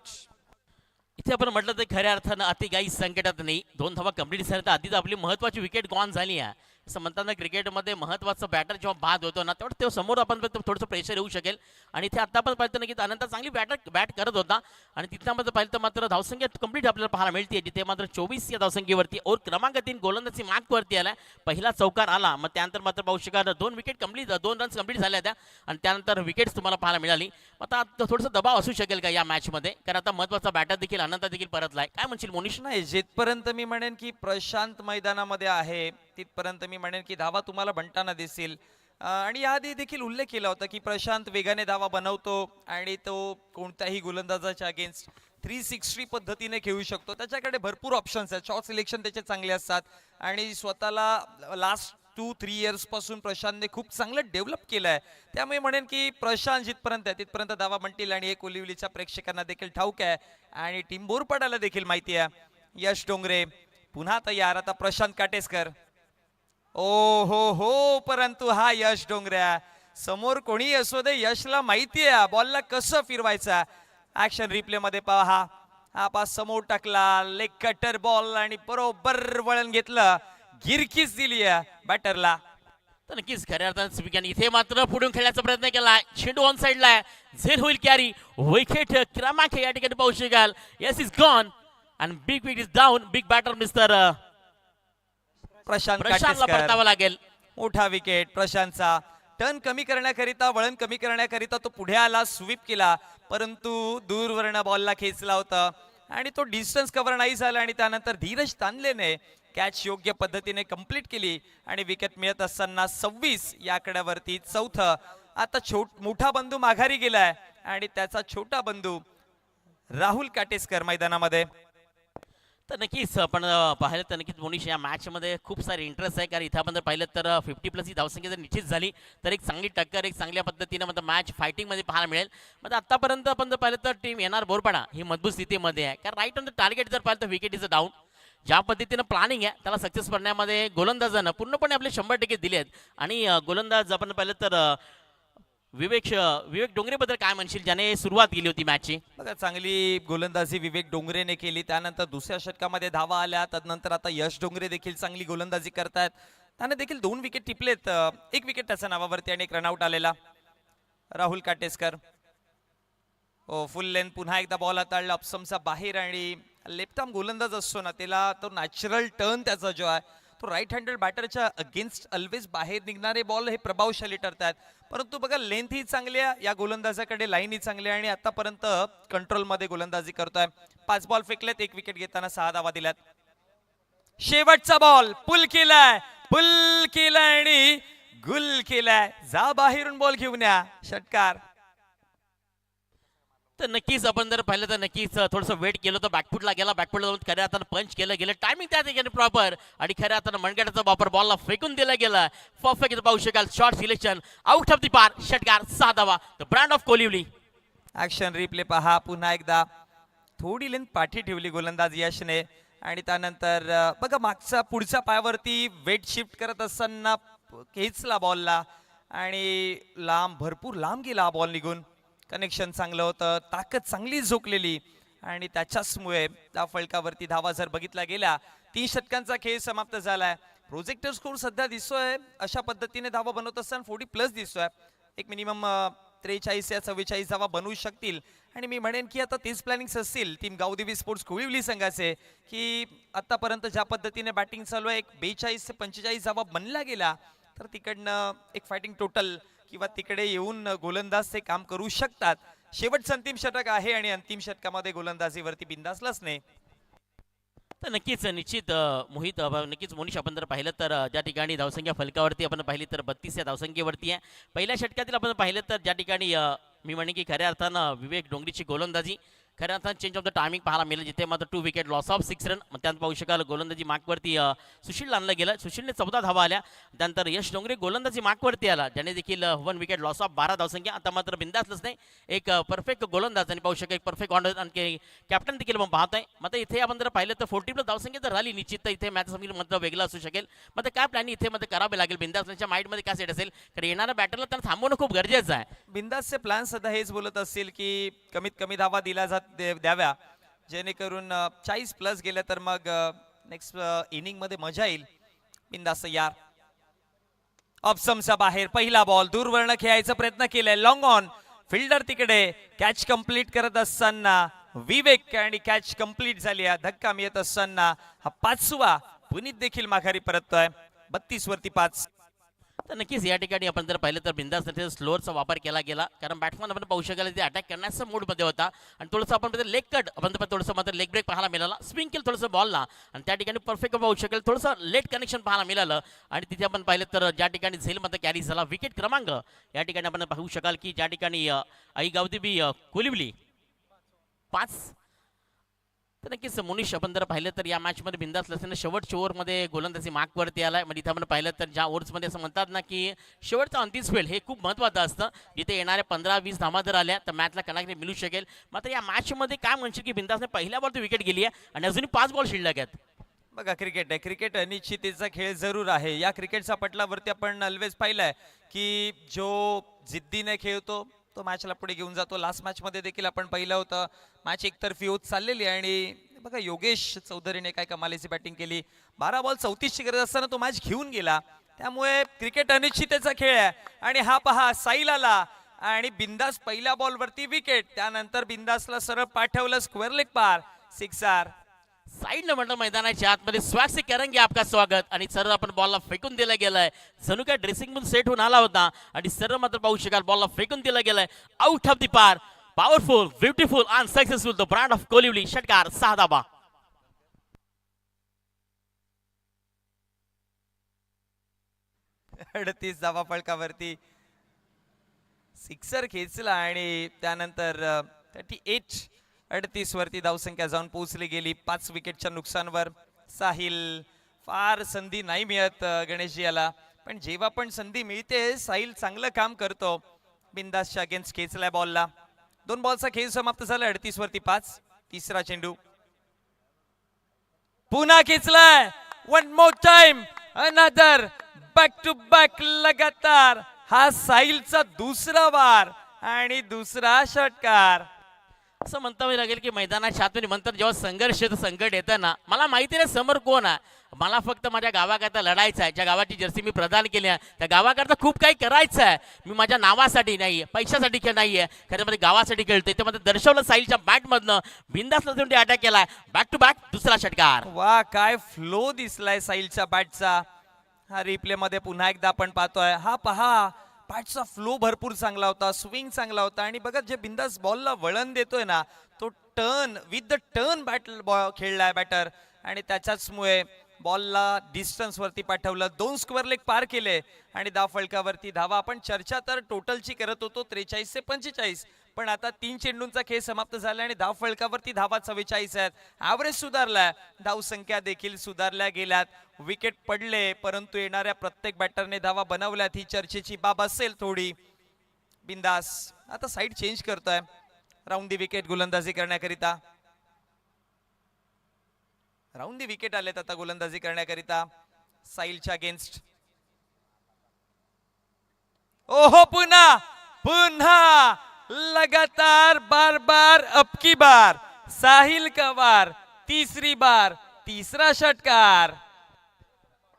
इथे आपण म्हटलं तर खऱ्या अर्थानं अति काही संकटात नाही. 2 धावा कंप्लीट झाल्या तर आधीच आपली महत्वाची विकेट गॉन झाली आहे. असं म्हणताना क्रिकेटमध्ये महत्वाचं बॅटर जेव्हा बाद होतो ना तेव्हा तेव्हा समोर आपण थोडंसं प्रेशर येऊ शकेल. आणि इथे आता आपण पाहिलं ना की अनंत चांगली बॅट करत होता आणि तिथं मात्र पाहिलं तर मात्र धावसंख्या कंप्लीट आपल्याला पाहायला मिळते जिथे मात्र 24 या धावसंख्येवरती और क्रमांक 3 गोलंदाजी मार्कवरती आलाय. पहिला चौकार आला, मग त्यानंतर मात्र पाहू शकाल 2 विकेट कंप्लीट, 2 रन्स कंप्लीट झाल्या त्या आणि त्यानंतर विकेट्स तुम्हाला पाहायला मिळाली. आता थोडंसं दबाव असू शकेल का या मॅचमध्ये, कारण आता महत्वाचा बॅटर देखील अनंत देखील परतलाय. काय म्हणशील मोनिश? नाही, जिथपर्यंत मी म्हणेन की प्रशांत मैदानामध्ये आहे तिथपर्यंत मी म्हणेन की धावा तुम्हाला बनताना दिसतील. आणि याआधी देखील उल्लेख केला होता की प्रशांत वेगाने धावा बनवतो आणि तो कोणत्याही गोलंदाजाच्या अगेन्स्ट 360 पद्धतीने खेळू शकतो. त्याच्याकडे भरपूर ऑप्शन्स आहेत. शॉट सिलेक्शन त्याचे चांगले असतात आणि स्वतःला लास्ट 2-3 इयर्स पासून प्रशांतने खूप चांगलं डेव्हलप केलं आहे. त्यामुळे म्हणेन की प्रशांत जिथपर्यंत आहे तिथपर्यंत धावा बनतील आणि एक कोलिवलीच्या प्रेक्षकांना देखील ठाऊक आहे आणि टीम बोरपाडाला देखील माहिती आहे. यश डोंगरे पुन्हा तयार. आता प्रशांत काटेसकर. ओ हो, परंतु हा यश डोंगऱ्या समोर कोणी असू दे यशला माहिती आहे बॉलला कसं फिरवायचा. ऍक्शन रिप्ले मध्ये पहा. हा पास समोर टाकला, लेग कटर बॉल आणि बरोबर वळण घेतलं, गिरकीच दिली आहे बॅटरला. तर नक्कीच खऱ्या अर्थानं स्पीकरने इथे मात्र पुढून खेळण्याचा प्रयत्न केलाय. चेंडू ऑन साइडला आहे, झेल होईल कॅरी. विकेट क्रमांक या ठिकाणी पाहू शकाल. Yes is gone and big wicket is down. Big batter mister प्रशांतला प्रशांतला परतावा लागेल. मोठा विकेट प्रशांतचा. टर्न कमी करण्याकरिता, वळण कमी करण्याकरिता तो पुढे आला, स्वीप केला, परंतु दूरवरनं बॉलला खेचला होता आणि तो डिस्टन्स कव्हर नाही झाला आणि त्यानंतर धीरज तांदलेने कॅच योग्य पद्धतीने कंप्लीट केली आणि विकेट मिळत असताना 26 या आकड्यावरती चौथं. आता मोठा बंधू माघारी गेलाय आणि त्याचा छोटा बंधू राहुल काटेसकर मैदानामध्ये. तर नक्कीच आपण पाहिलं तर नक्कीच मोनिश या मॅच मध्ये खूप सारे इंटरेस्ट आहे, कारण इथे आपण जर पाहिलं तर 50+ ही धावसंख्या जर निश्चित झाली तर एक चांगली टक्कर, एक चांगल्या पद्धतीने मतलब मॅच फायटिंग मध्ये पाहायला मिळेल. म्हणजे आतापर्यंत आपण जर पाहिलं तर टीम येणार बोरपाडा ही मजबूत स्थितीमध्ये आहे, कारण राईट ऑन द टार्गेट जर पाहिलं तर विकेट इज डाऊन. ज्या पद्धतीनं प्लॅनिंग आहे त्याला सक्सेस करण्यामध्ये गोलंदाजांना पूर्णपणे आपले 100% दिले आहेत. आणि गोलंदाज आपण पाहिलं तर विवेक डोंगरेबद्दल काय म्हणशील, ज्याने सुरुवात केली होती मॅचची? बघा, चांगली गोलंदाजी विवेक डोंगरेने केली. त्यानंतर दुसऱ्या षटकामध्ये धावा आल्या. त्यानंतर आता यश डोंगरे देखील चांगली गोलंदाजी करतायत. त्याने देखील 2 विकेट टिपलेत. 1 विकेट त्याच्या नावावरती आणि 1 रनआउट आलेला. राहुल काटेसकर हो, फुल लेंथ पुन्हा एकदा बॉल हाताळला अपसमचा बाहेर आणि लेफ्ट आर्म गोलंदाज असतो ना, त्याला तो नॅचरल टर्न त्याचा जो आहे तो राईट हँडेड बॅटरच्या अगेन्स्ट ऑलवेज बाहेर निघणारे बॉल हे प्रभावशाली ठरतात. परंतु बघा लेंथ ही चांगली आहे या गोलंदाजाकडे, लाईन ही चांगली आहे आणि आतापर्यंत कंट्रोलमध्ये गोलंदाजी करतोय. 5 बॉल फेकलेत, 1 विकेट घेताना 6 धावा दिल्यात. शेवटचा बॉल पुल केलाय आणि गुल केलाय. जा बाहेरून बॉल घेऊन या, षटकार. तर नक्कीच आपण जर पाहिलं तर नक्कीच थोडंसं वेट केलं तर बॅकफुटला गेला, बॅकफुटला जाऊन खऱ्या हातानं पंच केलं गेलं, टायमिंग त्या ठिकाणी प्रॉपर आणि खऱ्या हातानं मनगटाचा वापर बॉलला फेकून दिला गेला. परफेक्ट पाहू शकाल shot selection, out of the park, षटकार 6 धावा. The brand of Kolivali. Action replay पहा पुन्हा एकदा. थोडी लेंथ पाठी ठेवली गोलंदाज यशने आणि त्यानंतर बघा मागचा पुढच्या पायावरती वेट शिफ्ट करत असताना खेचला बॉलला आणि भरपूर लांब गेला बॉल निघून. कनेक्शन चांगलं होतं, ताकद चांगली झोकलेली आणि त्याच्याचमुळे त्या फलकावरती धावा जर बघितल्या गेल्या 3 षटकांचा खेळ समाप्त झालाय. प्रोजेक्टर स्कोर सध्या दिसतोय अशा पद्धतीने धावा बनवत असताना 40+ दिसतोय. एक मिनिमम 43 या 44 धावा बनवू शकतील आणि मी म्हणेन की आता तेच प्लॅनिंग्स असतील टीम गावदेवी स्पोर्ट्स कोळिवली संघाचे की आतापर्यंत ज्या पद्धतीने बॅटिंग चालू आहे, एक 42 ते 45 धावा बनल्या गेल्या तर तिकडनं एक फायटिंग टोटल किंवा तिकडे येऊन गोलंदाज ते काम करू शकतात. शेवटचं अंतिम षटक आहे आणि अंतिम षटकामध्ये गोलंदाजीवरती बिंदासलाच नाही. तर नक्कीच निश्चित मोहित नक्कीच मोनिश आपण जर पाहिलं तर ज्या ठिकाणी धावसंख्या फलकावरती आपण पाहिली तर 32 या धावसंख्येवरती आहे. पहिल्या षटकातील आपण पाहिलं तर ज्या ठिकाणी मी म्हणेन की खऱ्या अर्थानं विवेक डोंगरीची गोलंदाजी, खऱ्या अर्थानं चेंज ऑफ द टायमिंग पाहायला मिळेल, जिथे मात्र 2 विकेट लॉस ऑफ 6 रन. मग त्यात पाहू शकाल गोलंदाजी मार्कवरती सुशील आणलं गेलं, सुशीलने 14 धावा आल्या. त्यानंतर यश डोंगरे गोलंदाजी मार्कवरती आला, ज्याने देखील 1 विकेट लॉस ऑफ 12 धावसंख्या. आता मात्र बिंदासलंच नाही, एक परफेक्ट गोलंदाज आणि पाहू शकाल एक परफेक्ट ऑर्डर आणि कॅप्टन देखील आपण पाहतोय. मग इथे आपण जर पाहिलं तर 40+ धावसंख्या जर राहिली निश्चित तर इथे मॅच समीर मधलं वेगळं असू शकेल. मग काय प्लॅनिंग इथे मध्ये करावे लागेल, बिंदासच्या माइंडमध्ये काय सेट असेल, कारण येणाऱ्या बॅटरला त्यांना थांबवणं खूप गरजेचं आहे. बिंदासचे प्लॅन सध्या हेच बोलत असतील की कमीत कमी धावा द्याव्या, जेणेकरून 40+ गेल्या तर मग नेक्स्ट इनिंग मध्ये मजा येईल. बिंदास यार. ऑप्शनच्या बाहेर पहिला बॉल दूरवर्ण खेळायचा प्रयत्न केलाय, लॉंग ऑन फिल्डर तिकडे कॅच कंप्लीट करत असताना विवेक आणि कॅच कंप्लीट झाली. धक्का मिळत असताना हा 5वा पुनीत देखील माघारी परततोय. 32 वरती 5. तर नक्कीच या ठिकाणी आपण जर पाहिलं तर बिंदास स्लोअरचा वापर केला गेला, कारण बॅट्समन आपण पाहू शकाल ते अटॅक करण्याच्या मूडमध्ये होता आणि थोडंसं आपण लेग कट आपण थोडंसं मात्र लेग ब्रेक पाहायला मिळाला, स्विंग केलं थोडंसं बॉलला आणि त्या ठिकाणी परफेक्ट पाहू शकेल थोडंसं लेट कनेक्शन पाहायला मिळालं. आणि तिथे आपण पाहिलं तर ज्या ठिकाणी झेलमध्ये कॅरी झाला विकेट क्रमांक या ठिकाणी आपण पाहू शकाल की ज्या ठिकाणी आई गावदेवी कोलिवली 5. तर नक्कीच मोनिश आपण जर पाहिलं तर या मॅचमध्ये बिंदास असल्याने शेवटच्या ओव्हरमध्ये गोलंदाजी मार्कवरती आलाय. म्हणजे इथे आपण पाहिलं तर ज्या ओव्हर्समध्ये असं म्हणतात ना की शेवटचा अंतिम स्पेल हे खूप महत्त्वाचं असतं, जिथे येणाऱ्या 15-20 धावा जर आल्या तर मॅचला कनेक्ट मिळू शकेल. मात्र या मॅचमध्ये काय म्हणशील की बिंदासने पहिल्या बॉल विकेट गेली आहे आणि अजूनही 5 बॉल शिल्लक आहेत. बघा क्रिकेट आहे, क्रिकेट अनिश्चिततेचा खेळ जरूर आहे. या क्रिकेटच्या पटलावरती आपण ऑलवेज पाहिलंय की जो जिद्दीने खेळतो तो मॅचला पुढे घेऊन जातो. लास्ट मॅच मध्ये देखील आपण पाहिलं होतं मॅच एकतर्फी होत चाललेली आणि बघा योगेश चौधरीने काय कमालीची बॅटिंग केली. 12 बॉल 34ची गरज असताना तो मॅच घेऊन गेला. त्यामुळे क्रिकेट अनिश्चिततेचा खेळ आहे आणि हा पहा साईल आला आणि बिंदास पहिल्या बॉलवरती विकेट, त्यानंतर बिंदासला सरळ पाठवलं स्क्वेअर लेग पार, 6 साईडनं म्हटलं मैदानाच्या आतमध्ये स्वॅग से करेंगे आपका स्वागत आणि सरळ आपण बॉलला फेकून दिला गेलाय. जणू काय ड्रेसिंग मधून सेट होऊन आला होता आणि सरळ मात्र पाहू शकाल बॉलला फेकून दिला गेलाय. Out of the park, powerful, beautiful and successful the brand of Kolivali. षटकार 6 धावा. 38 धावा फलकावरती, सिक्सर खेचला आणि त्यानंतर 38 वरती धावसंख्या जाऊन पोहोचली गेली 5 विकेटच्या नुकसानवर. साहिल फार संधी नाही मिळत गणेशजी याला, पण जेव्हा पण संधी मिळते साहिल चांगलं काम करतो. बिंदासच्या अगेन्स्ट खेचलाय बॉलला. 2 बॉलचा खेळ समाप्त झाला. 38 वरती 5. तिसरा चेंडू पुन्हा खेचलाय. 1 more time, another back to back लगातार. हा साहिलचा दुसरा वार आणि दुसरा षटकार. असं म्हणता लागेल की मैदानाच्या आतमध्ये म्हणतात जेव्हा संघर्ष येतं, संकट येतं ना, मला माहिती नाही समोर कोण आहे, मला फक्त माझ्या गावाकरता लढायचं आहे. ज्या गावाची जर्सी मी प्रदान केली आहे त्या गावाकरता खूप काही करायचं आहे. मी माझ्या नावासाठी नाही, पैशासाठी नाही आहे, खरं मध्ये गावासाठी खेळतोय. ते मध्ये दर्शवलं साहिलच्या बॅटमधनं बिंदास अटॅक केलाय, बॅक टू बॅक दुसरा षटकार. वा काय फ्लो दिसलाय साहिलच्या बॅटचा. हा रिप्ले मध्ये पुन्हा एकदा आपण पाहतोय. हा पहा, बॅटचा फ्लो भरपूर चांगला होता, स्विंग चांगला होता आणि बघा जे बिंदास बॉलला वळण देतोय ना, तो turn with the turn bat खेळलाय बॅटर आणि त्याच्याचमुळे बॉलला डिस्टन्स वरती पाठवलं, 2 स्क्वेअर लेग पार केले आणि धाव फलकावरती धावा. आपण चर्चा तर टोटलची करत होतो 43 ते 45, पण आता 3 चेंडूंचा खेळ समाप्त झाला आणि धाव फलकावरती धावा 44 आहेत. ॲव्हरेज सुधारलाय, धाव संख्या देखील सुधारल्या गेल्यात. विकेट पडले परंतु येणाऱ्या प्रत्येक बॅटरने धावा बनवल्यात. ही चर्चेची बाब असेल थोडी. बिंदास आता साईड चेंज करतोय राऊंड दी विकेट गोलंदाजी करण्याकरिता. राऊंड दी विकेट आलेत आता गोलंदाजी करण्याकरिता साहिलच्या अगेन्स्ट. ओहो, पुन्हा पुन्हा लगातार बार बार अब की बार साहिल का वार, तीसरी बार तीसरा षटकार.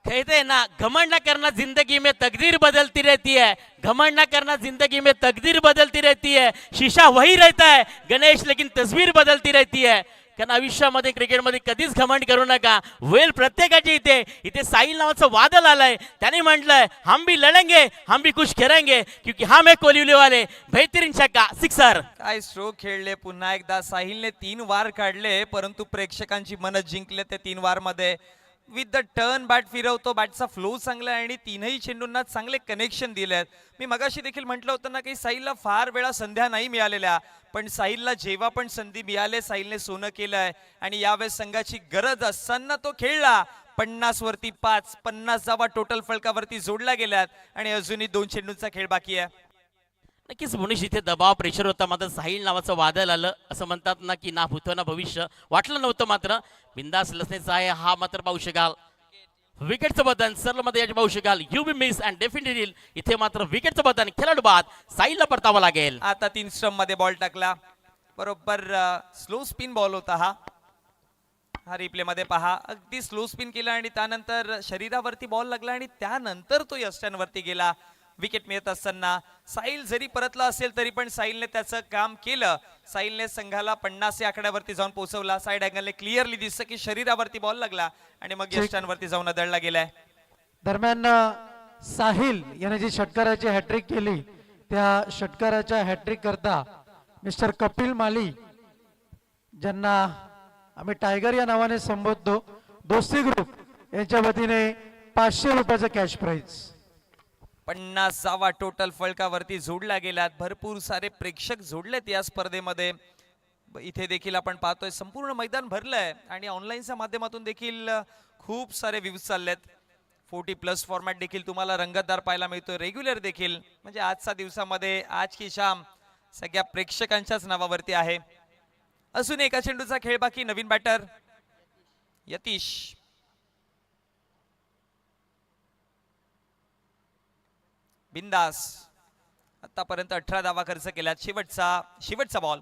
कहते हैं ना, घमंड न करना जिंदगी में तकदीर बदलती रहती है, घमंड न करना जिंदगी में तकदीर बदलती रहती है. शीशा वही रहता है गणेश, लेकिन तस्वीर बदलती रहती है. कारण आयुष्यामध्ये क्रिकेटमध्ये कधीच घमंड करू नका. वेल प्रत्येकाची इथे इथे साहिल नावाचं वादळ आलंय. त्याने म्हटलंय हम भी लढेंगे, हम भी कुछ करेंगे, क्योंकि हम एक कोलिवले वाले. बेहतरीन छक्का, सिक्सर. काय स्ट्रोक खेळले पुन्हा एकदा. साहिलने 3 वार काढले परंतु प्रेक्षकांची मन जिंकले ते 3 वार मध्ये. विथ द टर्न बॅट फिरवतो, बॅटचा फ्लो चांगला आहे आणि 3ही चेंडूंना चांगले कनेक्शन दिलेत. मी मगाशी देखील म्हटलं होतं ना की साहिलला फार वेळा संध्या नाही मिळालेल्या, पण साहिलला जेव्हा पण संधी मिळाले साहिलने सोनं केलंय आणि यावेळेस संघाची गरज असताना तो खेळला. 50 वरती 5, 50 धावा टोटल फलकावरती जोडल्या गेल्यात आणि अजूनही 2 चेंडूंचा खेळ बाकी आहे. नक्कीच मुनीश, इथे दबाव प्रेशर होता, मात्र साहिल नावाचं वादळ आलं. असं म्हणतात ना की ना भूतो ना भविष्य, वाटलं नव्हतं. मात्र बिंदास लसण्याचा आहे हा, मात्र पाहू शकाल विकेटचं बटन सरळ मध्ये याचे पाहू शकाल. You be miss and definitely इथे मात्र विकेटचं बटन खेळाडू बाद साहिलला परतावं लागेल. आता 3 स्टंप मध्ये बॉल टाकला, बरोबर स्लो स्पिन बॉल होता हा. हा रिप्ले मध्ये पहा, अगदी स्लो स्पिन केला आणि त्यानंतर शरीरावरती बॉल लागला आणि त्यानंतर तो यष्ट्यांवरती गेला. विकेट मिळत असताना साहिल जरी परतला असेल तरी पण साहिलने त्याचं काम केलं. साहिलने संघाला 50 या आकड्यावरती जाऊन पोहोचवला. साइड अँगलने क्लिअरली दिसतं की शरीरावरती बॉल लागला आणि मग यष्ट्यांवरती जाऊन आदळला गेलाय. दरम्यान साहिल याने जी षटकाराची हॅट्रिक केली, त्या षटकाराच्या हॅट्रिक करता मिस्टर कपिल माली, ज्यांना आम्ही टायगर या नावाने संबोधतो, दोस्ती ग्रुप यांच्या वतीने 500 रुपयाचं कॅश प्राइज. 50 टोटल फलकावरती जोडल्या गेल्यात. भरपूर सारे प्रेक्षक जोडलेत या स्पर्धेमध्ये. इथे देखील आपण पाहतोय संपूर्ण मैदान भरलंय आणि ऑनलाईनच्या माध्यमातून देखील खूप सारे व्ह्यूज चाललेत. 40+ फॉर्मॅट देखील तुम्हाला रंगतदार पाहायला मिळतोय, रेग्युलर देखील. म्हणजे आजच्या दिवसामध्ये आज की शाम सगळ्या प्रेक्षकांच्याच नावावरती आहे. अजून एका चेंडूचा खेळ बाकी. नवीन बॅटर यतीश. बिंदास आतापर्यंत 18 धावा खर्च केल्यात. शेवटचा बॉल,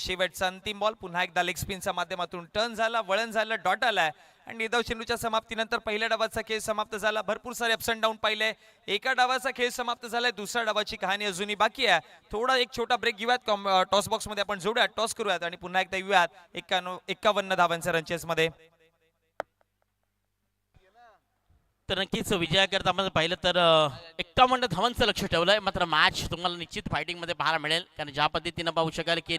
शेवटचा अंतिम बॉल. पुन्हा एकदा लेग स्पिनच्या माध्यमातून टर्न झाला, वळण झालं, डॉट आलाय आणि निर्धाव चेंडूच्या समाप्तीनंतर पहिल्या डावाचा खेळ समाप्त झाला. भरपूर सारे अप्स अँड डाऊन पाहिले. एका डावाचा खेळ समाप्त झालाय, दुसऱ्या डावाची कहाणी अजूनही बाकी आहे. थोडा एक छोटा ब्रेक घेऊयात, टॉस बॉक्स मध्ये आपण जोडूयात, टॉस करूयात आणि पुन्हा एकदा येऊयात 51 धावांच्या रनचेस मध्ये. तर नक्कीच विजयाकरता आपण पाहिलं तर 51 धावांचं लक्ष ठेवलंय. मात्र मॅच तुम्हाला निश्चित फायटिंग मध्ये पाहायला मिळेल, कारण ज्या पद्धतीनं पाहू शकाल की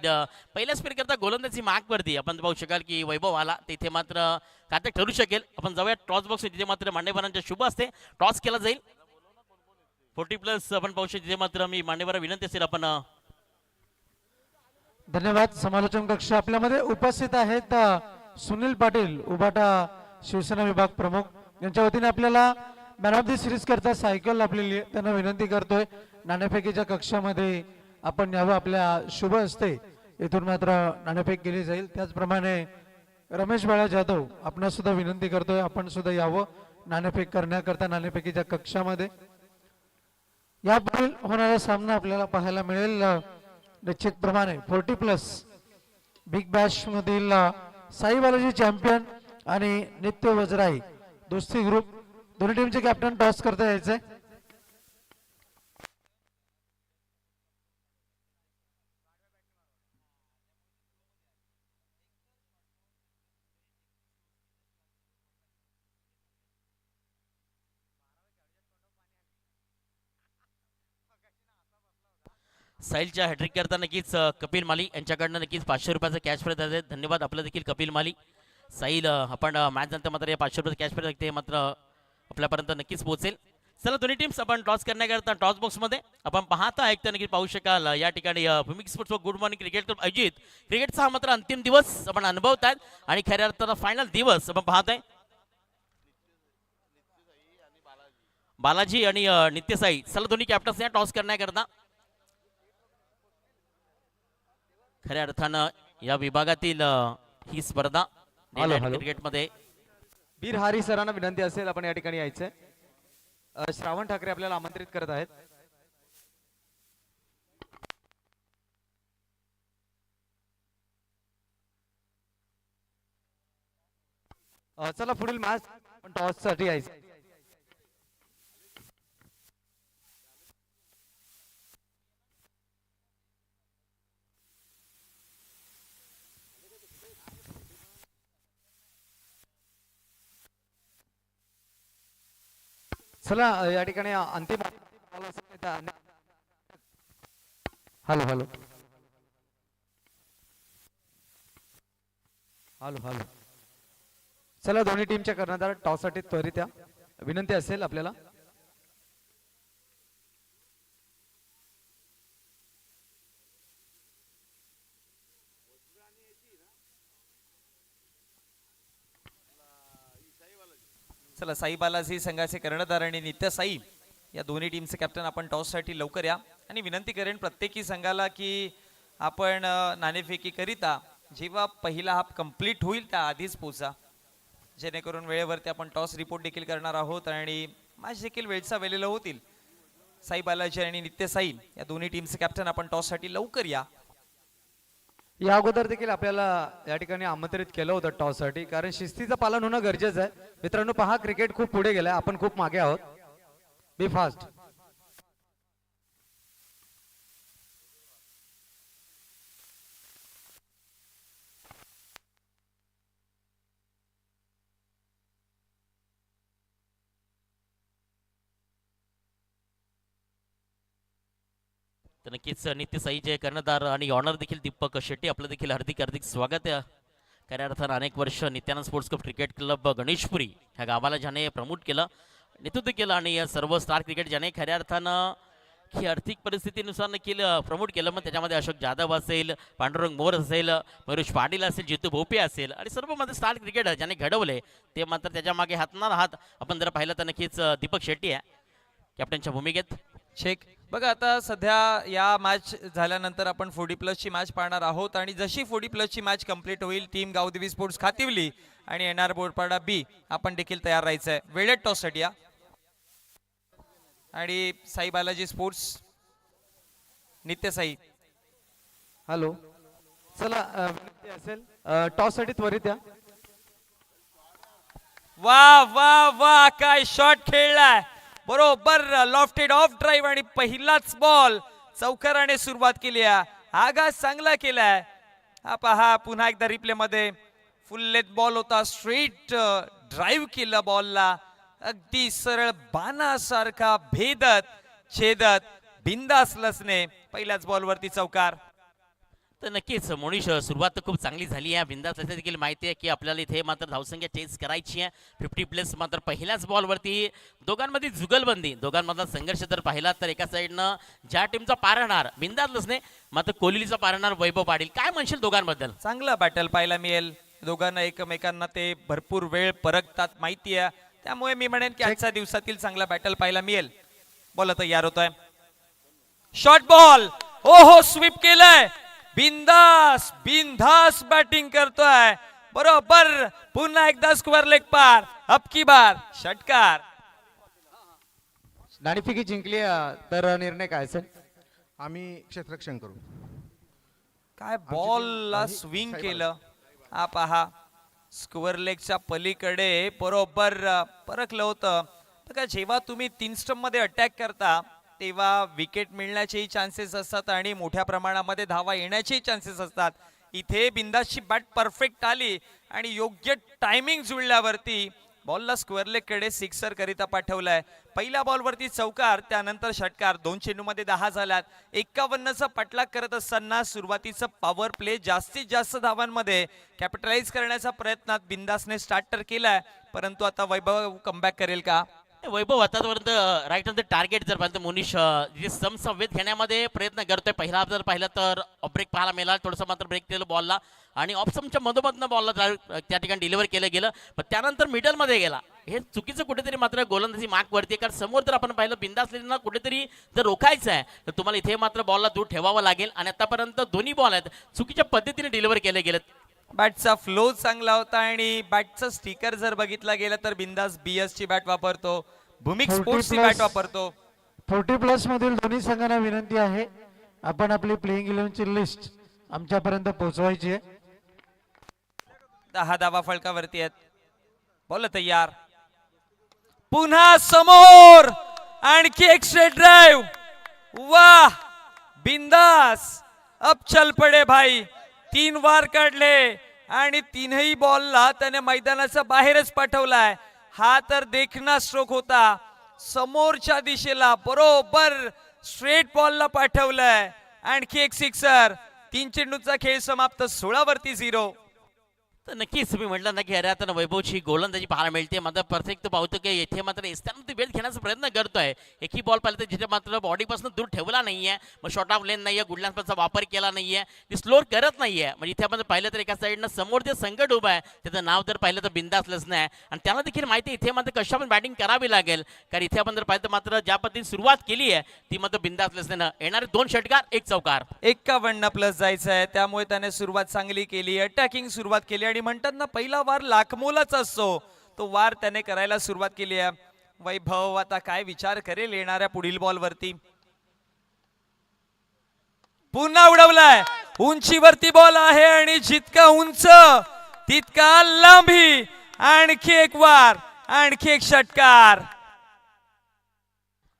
पहिल्या स्पीड करता गोलंदाजी मार्कवरती आपण पाहू शकाल की वैभव आला, तिथे मात्र काय ठरू शकेल. आपण जाऊया टॉस बॉक्स, तिथे मात्र मांडेकरांच्या शुभ असते, टॉस केला जाईल. 40+ आपण पाहू शकतो, तिथे मात्र मी मांडेकरांना विनंती असेल आपण. धन्यवाद. समालोचन कक्ष आपल्यामध्ये उपस्थित आहेत सुनील पाटील, उबाटा शिवसेना विभाग प्रमुख, यांच्या वतीने आपल्याला मॅन ऑफ द सिरीज करता सायकल आपली त्यांना विनंती करतोय. नाणेफेकीच्या कक्षामध्ये आपण यावं, आपल्या शुभ असते इथून मात्र नाणेफेक केली जाईल. त्याचप्रमाणे रमेश बाळा जाधव आपण सुद्धा विनंती करतोय, आपण सुद्धा यावं नाणेफेक करण्याकरता नाणेफेकीच्या कक्षामध्ये. यापुढील होणारा सामना आपल्याला पाहायला मिळेल निश्चितप्रमाणे 40+ बिग बॅश मधील साई बालाजी चॅम्पियन आणि नित्य वजराई दोस्ती ग्रुप दोन्ही टीमचे कॅप्टन टॉस करता यायचे. साहिलच्या हॅट्रिक करता नक्कीच कपिल माली यांच्याकडनं नक्कीच 500 रुपयाचं कॅश प्राइज आहे. धन्यवाद आपलं देखील कपिल माली. साहिल आपण मॅच नंतर मात्र या 500 रुपयाचं कॅश प्राइज ते मात्र आपल्यापर्यंत नक्कीच पोहोचेल. चला दोन्ही टीम्स आपण टॉस करण्याकरता टॉस बॉक्समध्ये आपण पाहता ऐकता नक्की पाहू शकाल या ठिकाणी भूमिक sports good morning cricket club Ajit क्रिकेटचा हा मात्र अंतिम दिवस आपण अनुभवतायत आणि खऱ्या अर्थानं फायनल दिवस आपण पाहताय. बालाजी आणि नित्यसाई चला दोन्ही कॅप्टन्स या टॉस करण्याकरता खऱ्या अर्थानं या विभागातील ही स्पर्धा क्रिकेटमध्ये बीरहारी सरांना विनंती असेल आपण या ठिकाणी यायचंय. श्रावण ठाकरे आपल्याला आमंत्रित करत आहेत. चला पुढील मॅच टॉस साठी यायचं. चला या ठिकाणी अंतिम हॅलो हॅलो हॅलो हॅलो चला दोन्ही टीमच्या कर्णधार टॉस साठी त्वरित या. विनंती असेल आपल्याला. चला साई बालाजी संघाचे कर्णधार आणि नित्य साई या दोन्ही टीमचे कॅप्टन आपण टॉससाठी लवकर या. आणि विनंती करेन प्रत्येकी संघाला की आपण नाणेफेकी करिता जेव्हा पहिला हाफ कंप्लीट होईल त्या आधीच पोचा, जेणेकरून वेळेवरती आपण टॉस रिपोर्ट देखील करणार आहोत आणि मॅच देखील वेळचा वेळेला होतील. साई बालाजी आणि नित्य साई या दोन्ही टीमचे कॅप्टन आपण टॉससाठी लवकर या. या अगोदर देखील आपल्याला या ठिकाणी आमंत्रित केलं होतं टॉस साठी, कारण शिस्तीचं पालन होणं गरजेचं आहे. मित्रांनो पहा, क्रिकेट खूप पुढे गेलाय, आपण खूप मागे आहोत. बी फास्ट. तर नक्कीच नित्य साईचे कर्णधार आणि ऑनर देखील दीपक शेट्टी आपलं देखील हार्दिक हार्दिक स्वागत आहे. खऱ्या अर्थानं अनेक वर्ष Nityanand sports club cricket club Ganeshpuri ह्या गावाला ज्याने प्रमोट केलं, नेतृत्व केलं आणि या सर्व स्टार क्रिकेट ज्याने खऱ्या अर्थानं ही आर्थिक परिस्थितीनुसार देखील प्रमोट केलं. मग त्याच्यामध्ये अशोक जाधव असेल, पांडुरंग मोर असेल, मयुरेश पाटील असेल, जितू भोपे असेल आणि सर्व मध्ये स्टार क्रिकेट ज्याने घडवले ते मात्र त्याच्या मागे हातणार आहात आपण जर पाहिलं तर नक्कीच दीपक शेट्टी आहे कॅप्टनच्या भूमिकेत. शेख बघा, आता सध्या या मॅच झाल्यानंतर आपण 40+ ची मॅच पाहणार आहोत आणि जशी 40+ ची मॅच कंप्लीट होईल टीम गावदेवी स्पोर्ट्स खातिवली आणि एनआर बोरपाडा बी आपण देखील तयार राहायचं आहे. वेळेत टॉस साठी या. आणि साई बालाजी स्पोर्ट्स नित्य साई. हॅलो चला विनंती असेल टॉस साठी त्वरित या. वा वा वा, काय शॉट खेळलाय, बरोबर लॉफ्टेड ऑफ ड्राईव्ह आणि पहिलाच बॉल चौकाराने सुरुवात केली आहे. आगाज चांगला केलाय. हा पहा पुन्हा एकदा रिप्ले मध्ये फुल लेथ बॉल होता, स्ट्रेट ड्राईव्ह केला बॉलला, अगदी सरळ बाणासारखा भेदत छेदत बिंदास लसने पहिल्याच बॉलवरती चौकार. तर नक्कीच मोनिश सुरुवात तर खूप चांगली झाली आहे. बिंदास असं देखील माहिती आहे की आपल्याला इथे मात्र धावसंख्या चेस करायची आहे. 50+ मात्र पहिल्याच बॉलवरती दोघांमध्ये जुगलबंदी, दोघांमधला संघर्ष जर पाहिला तर एका साईडनं ज्या टीमचा पारणार बिंदास लसने मात्र कोहलीचा पारणार वैभव पाटील. काय म्हणशील दोघांबद्दल? चांगला बॅटल पाहायला मिळेल. दोघांना एकमेकांना ते भरपूर वेळ परखतात माहिती आहे, त्यामुळे मी म्हणेन की आजच्या दिवसातील चांगला बॅटल पाहायला मिळेल. बॉल तयार होतोय, शॉर्ट बॉल, ओहो स्वीप केलंय, बिंदास बिंदास बॅटिंग करतोय, बरोबर पुन्हा एकदा स्क्वेअर लेग पार, अब की बार षटकार. नाणेफेकी जिंकली तर निर्णय काय असेल? आम्ही क्षेत्ररक्षण करू. काय बॉलला स्विंग केलं. हा पहा स्क्वेअर लेगच्या पलीकडे बरोबर परखलं होतं. तर का जेव्हा तुम्ही 3 स्टंप मध्ये अटॅक करता तेव्हा विकेट मिळण्याचेही चान्सेस असतात आणि मोठ्या प्रमाणामध्ये धावा येण्याचेही चान्सेस असतात. इथे बिंदासची बॅट परफेक्ट आली आणि योग्य टायमिंग जुळल्यावरती बॉलला स्क्वेअर लेग कडे सिक्सर करिता पाठवलाय. पहिल्या बॉलवरती चौकार, त्यानंतर षटकार. 2 चेंडूमध्ये 10 झाल्यात. 51चा पाठलाग करत असताना सुरुवातीचं पॉवर प्ले जास्तीत जास्त धावांमध्ये कॅपिटलाइज करण्याचा प्रयत्नात बिंदासने स्टार्ट तर केलाय, परंतु आता वैभव कमबॅक करेल का? वैभव आतापर्यंत राईट ऑन द टार्गेट जर पाहिलं तर मोनिश जे समसंवेद घेण्यामध्ये प्रयत्न करतोय. पहिला जर पाहिलं तर ब्रेक पाहायला मिळाला, थोडंसं मात्र ब्रेक केलं बॉलला आणि ऑप्शनच्या मधोमधनं बॉलला त्या ठिकाणी डिलिव्हर केलं गेलं, पण त्यानंतर मिडलमध्ये गेला. हे चुकीचं कुठेतरी मात्र गोलंदाजी मार्क वरती, कारण समोर जर आपण पाहिलं बिंदासलेला कुठेतरी जर रोखायचं आहे तर तुम्हाला इथे मात्र बॉलला दूर ठेवावं लागेल आणि आतापर्यंत दोन्ही बॉल आहेत चुकीच्या पद्धतीने डिलिव्हर केले गेलेत. बॅटचा फ्लो चांगला होता आणि बॅटचा स्टिकर जर बघितला गेला तर बिंदास BS ची बॅट वापरतो, भूमिक 40 स्पोर्ट्सची plus. बॅट वापरतो. 40+ मधील दोन्ही संघांना विनंती आहे, आपण आपली प्लेइंग 11ची लिस्ट आमच्यापर्यंत पोहोचवायची आहे. 10 धावा फलकावरती आहेत. बॉल तयार, पुन्हा समोर, आणखी एक स्ट्रेट ड्राइव्ह. वाह बिंदास, अब चल पडे भाई. 3 वार काढले आणि 3ही बॉलला त्याने मैदानाच्या बाहेरच पाठवलाय. हा तर देखना स्ट्रोक होता. समोरच्या दिशेला बरोबर स्ट्रेट बॉलला पाठवलाय. आणखी एक सिक्सर. 3 चेंडूचा खेळ समाप्त, 16 वरती 0. तर नक्कीच तुम्ही म्हटलं ना की अरे आता वैभवची गोलंदाजी पाहायला मिळते. मात्र परफेक्ट पाहतो की येथे मात्र इस्तान वेळ घेण्याचा प्रयत्न करतोय. एकही बॉल पाहिलं तर जिथे मात्र बॉडीपासून दूर ठेवला नाहीये, मग शॉर्ट ऑफ लेन नाहीये, गुड लँडचा वापर केला नाहीये, ती स्लोअर करत नाहीये. म्हणजे इथे आपण पाहिलं तर एका साईडनं समोर जे संकट उभा आहे त्याचं नाव जर पाहिलं तर बिंदास नाही आणि त्याला देखील माहिती इथे मात्र कशा पण बॅटिंग करावी लागेल, कारण इथे आपण जर पाहिलं तर मात्र ज्या पद्धतीने सुरुवात केली आहे ती मात्र बिंदास लसने. येणारे 2 षटकार 1 चौकार. 51+ जायचं आहे, त्यामुळे त्याने सुरुवात चांगली केली, अटॅकिंग सुरुवात केली आणि म्हणतात ना पहिला वार लाखमोलाचा असतो, तो वार त्याने करायला सुरुवात केली आहे. वैभव आता काय विचार करेल येणाऱ्या पुढील बॉल वरती. पुन्हा उडवलाय, उंचीवरती बॉल आहे आणि जितका उंच तितका लांबी. आणखी एक वार, आणखी एक षटकार.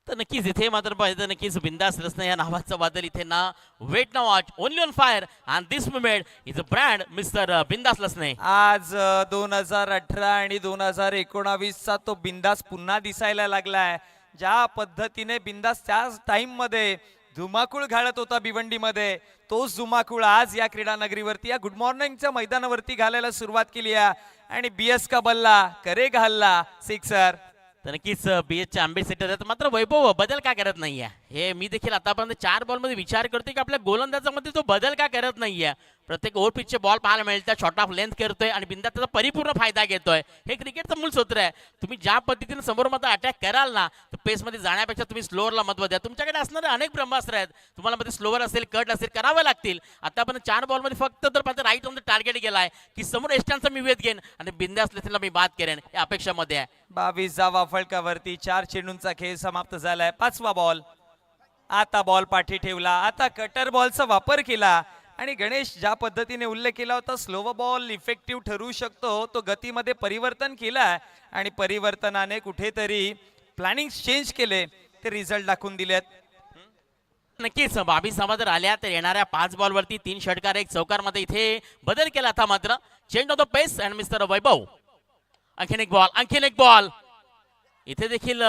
तर नक्कीच इथे मात्र पाहिजे नक्कीच बिंदास रसना या नावाचं वादळ इथे ना वेट ना watch only on fire and this moment is a brand mister बिंदास लसने. आज 2018 आणि 2019चा तो बिंदास पुन्हा दिसायला लागलाय. ज्या पद्धतीने बिंदास त्याच टाइम मध्ये धुमाकूळ घालत होता भिवंडीमध्ये, तोच धुमाकूळ आज या क्रीडा नगरीवरती या गुड मॉर्निंगच्या मैदानावरती घालायला सुरुवात केली आहे आणि BS का बल्ला करे घालला सिक्सर. तर नक्कीच BSच्या अँबेसेडर मात्र वैभव बदल का करत नाहीये हे मी देखील आतापर्यंत 4 बॉलमध्ये विचार करतोय की आपल्या गोलंदाजामध्ये तो बदल का करत नाहीये. प्रत्येक ओव्हर पिचचे बॉल पाहायला मिळतात, शॉर्ट ऑफ लेंथ करतोय आणि बिंदास त्याचा परिपूर्ण फायदा घेतोय. हे क्रिकेटचं मूळ सूत्र आहे. तुम्ही ज्या पद्धतीने समोर मात्र अटॅक कराल ना तर पेसमध्ये जाण्यापेक्षा तुम्ही स्लोअरला महत्व द्या. तुमच्याकडे असणारे अनेक ब्रह्मास्त्र आहेत, तुम्हाला मध्ये स्लोअर असेल, कट असेल, करावे लागतील. आतापर्यंत 4 बॉलमध्ये फक्त तर राईट ऑन द टार्गेट गेलाय की समोर एस्टांचा मी वेध घेईन आणि बिंदास लसनेला मी बाद करेन, या अपेक्षामध्ये आहे. 22 धावा फलकावरती, 4 चेंडूंचा खेळ समाप्त झालाय. 5वा बॉल. आता बॉल पाठी ठेवला, आता कटर बॉलचा वापर केला आणि गणेश ज्या पद्धतीने उल्लेख केला होता स्लो बॉल इफेक्टिव्ह ठरू शकतो, तो गतीमध्ये परिवर्तन केलाय आणि परिवर्तनाने कुठेतरी प्लॅनिंग चेंज केले, ते रिझल्ट दाखवून दिलेत. नक्कीच 22 धावा जर आल्या तर येणाऱ्या 5 बॉलवरती 3 षटकार 1 चौकार मध्ये इथे बदल केला आता मात्र. Change of the pace and mister Vaibhav. आणखीन एक बॉल, आणखीन एक बॉल. इथे देखील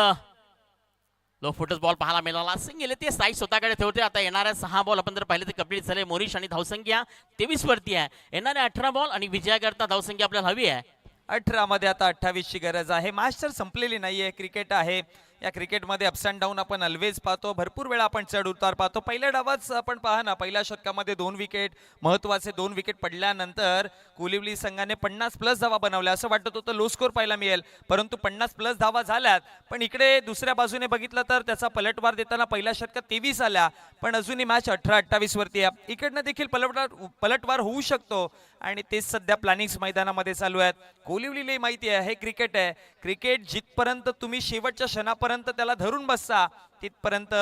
लो फुटस बॉल पाहायला मिळाला. सिंगल ते साईज स्वतःकडे ठेवते. आता येणाऱ्या 6 बॉल आपण जर पाहिले तर कंप्लीट झाले. मोनिश आणि धावसंख्या 23 वरती आहे. येणाऱ्या 18 बॉल आणि विजयाकरता धावसंख्या आपल्याला हवी आहे. 18 मध्ये आता 28 ची गरज आहे. मॅच तर संपलेली नाहीये, क्रिकेट आहे. या क्रिकेटमध्ये अप्स अँड डाऊन आपण ऑलवेज पाहतो, भरपूर वेळा आपण चढ उतार पाहतो. पहिल्या डावात आपण पहा ना, पहिल्या षटकामध्ये 2 विकेट, महत्वाचे 2 विकेट पडल्यानंतर कोलिवली संघाने 50+ धावा बनवल्या. असं वाटत होतं लो स्कोर पाहायला मिळेल, परंतु 50+ धावा झाल्यात. पण इकडे दुसऱ्या बाजूने बघितलं तर त्याचा पलटवार देताना पहिल्या षटकात 23 आल्या, पण अजूनही मॅच 18-28 वरती आहे. इकडनं देखील पलटवार होऊ शकतो आणि तेच सध्या प्लॅनिंग्स मैदानामध्ये चालू आहेत. कोलिवलीला माहिती आहे हे क्रिकेट आहे. क्रिकेट जिथपर्यंत तुम्ही शेवटच्या क्षणापर्यंत त्याला धरून बसता तिथपर्यंत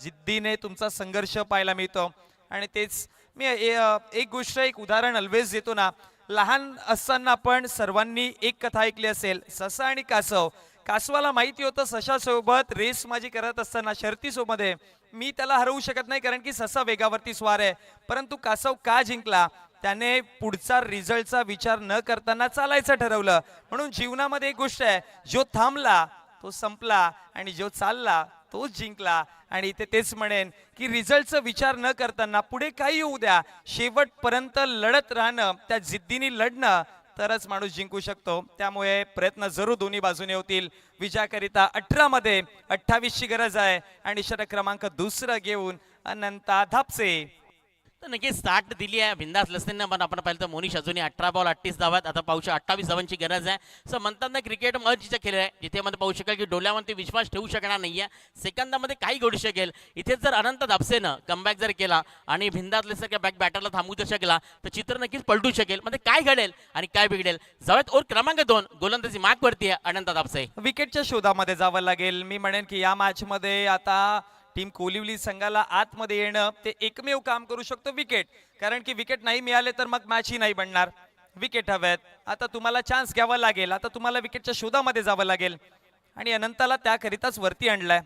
जिद्दीने तुमचा संघर्ष पाहायला मिळतो आणि तेच एक गोष्ट, एक उदाहरण ऑलवेज देतो ना. लहान असताना आपण सर्वांनी एक कथा ऐकली असेल, ससा आणि कासव. कासवाला माहिती होतं सशासोबत रेस माझी करत असताना शर्तीसोबत मी त्याला हरवू शकत नाही, कारण की ससा वेगावरती स्वार आहे. परंतु कासव का जिंकला? त्याने पुढचा रिझल्टचा विचार न करताना चालायचं ठरवलं. म्हणून जीवनामध्ये एक गोष्ट आहे, जो थांबला तो संपला आणि जो चालला तोच जिंकला. आणि इथे तेच म्हणेन की रिझल्टचा विचार न करताना पुढे काही होऊ द्या, शेवटपर्यंत लढत राहणं, त्या जिद्दीने लढणं, तरच माणूस जिंकू शकतो. त्यामुळे प्रयत्न जरूर दोन्ही बाजूने होतील. विजयाकरिता 18 मध्ये 28 ची गरज आहे आणि षटक क्रमांक 2 घेऊन अनंता धापसे. तर नक्कीच स्टार्ट दिली आहे बिंदास लसनेंना, पण आपण पाहिलं तर मोनिश अजूनही 18 बॉल 38 धावात. आता पाहू शकतो 28 धावांची गरज आहे. सो म्हणतात ना क्रिकेट मर्जीचा खेळ आहे, जिथे मध्ये पाहू शकेल की डोल्यावरती विश्वास ठेवू शकणार नाहीये, सेकंदामध्ये काही घडू शकेल. इथे जर अनंत धापसेनं कमबॅक जर केला आणि बिंदास लसच्या बॅक बॅटरला थांबवू जर शकला तर चित्र नक्कीच पलटू शकेल. मध्ये काय घडेल आणि काय बिघडेल. जाऊयात ओव्हर क्रमांक 2, गोलंदाजी माग वरती आहे अनंत धापसे. विकेटच्या शोधामध्ये जावं लागेल. मी म्हणेन की या मॅच मध्ये आता टीम कोलिवली संघाला आतमध्ये येणं ते एकमेव काम करू शकतो विकेट. कारण की विकेट नाही मिळाले तर मग मॅच ही नाही बनणार. विकेट हवेत. आता तुम्हाला चान्स घ्यावा लागेल. आता तुम्हाला विकेटच्या शोधामध्ये जावं लागेल आणि अनंताला त्याकरिताच वरती आणलाय.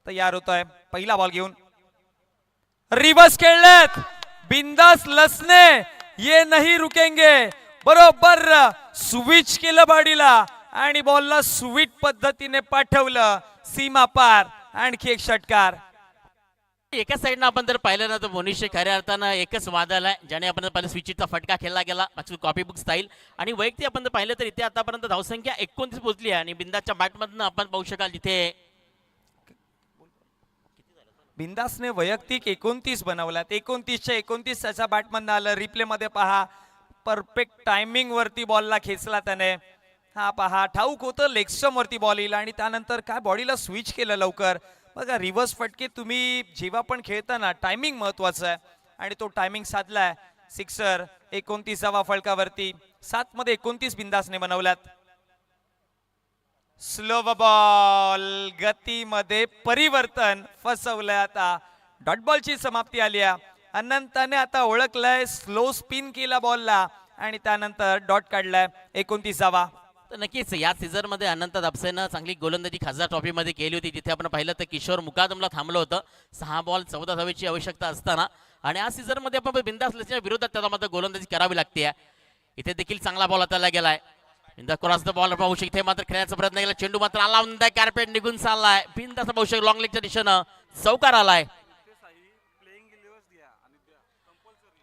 तयार होतोय पहिला बॉल घेऊन. रिव्हर्स खेळलेत बिंदास लसने, ये नहीं रुकेंगे. बरोबर स्विच केलं बॉडीला आणि बॉलला स्वीट पद्धतीने पाठवलं सीमा पार. आणखी एक षटकार. एका साईडनं आपण जर पाहिलं ना तर मोनिशचे खऱ्या अर्थानं एकच वादळ आहे, ज्याने आपण पाहिलं स्विचचा फटका खेळला गेला कॉपी बुक स्टाईल. आणि वैयक्तिक आपण जर पाहिलं तर इथे आतापर्यंत धावसंख्या 29 पोहोचली आहे आणि बिंदासच्या बॅटमधनं आपण पाहू शकाल तिथे बिंदासने वैयक्तिक 29 बनवल्यात. 29च्या 29 त्याच्या बॅटमधनं आलं. रिप्ले मध्ये पहा, परफेक्ट टायमिंग वरती बॉलला खेचला त्याने. हा पहा, ठाऊक होतं लेगस्टम वरती बॉल येईल आणि त्यानंतर काय बॉडीला स्विच केलं लवकर. बघा रिव्हर्स फटके तुम्ही जेव्हा पण खेळताना टायमिंग महत्वाचं आहे आणि तो टायमिंग साधलाय. सिक्सर 29वा फळकावरती. 7 मध्ये 29 बिंदासने बनवल्यात. स्लो बॉल, गतीमध्ये परिवर्तन फसवलंय. आता डॉट बॉलची समाप्ती आली आहे. अनंताने आता ओळखलंय, स्लो स्पिन केला बॉलला आणि त्यानंतर डॉट काढलाय 29वा. तर नक्कीच या सीझन मध्ये अनंत धापसेनं चांगली गोलंदाजी खासदार ट्रॉफी मध्ये केली होती, जिथे आपण पाहिलं तर किशोर मुकादमला थांबलं होतं 6 बॉल 14 धावेची आवश्यकता असताना. आणि या सीझन मध्ये आपण बिंदास लसच्या विरोधात त्याला मात्र गोलंदाजी करावी लागते. इथे देखील चांगला बॉल हाताला गेलाय. बिंदास क्रॉस द बॉल पाहू शकते, मात्र खेळण्याचा प्रयत्न केला, चेंडू मात्र आला, कार्पेट निघून चाललाय. बिंदास पाहू शकतो लॉंग लेगच्या दिशेनं चौकार आलाय.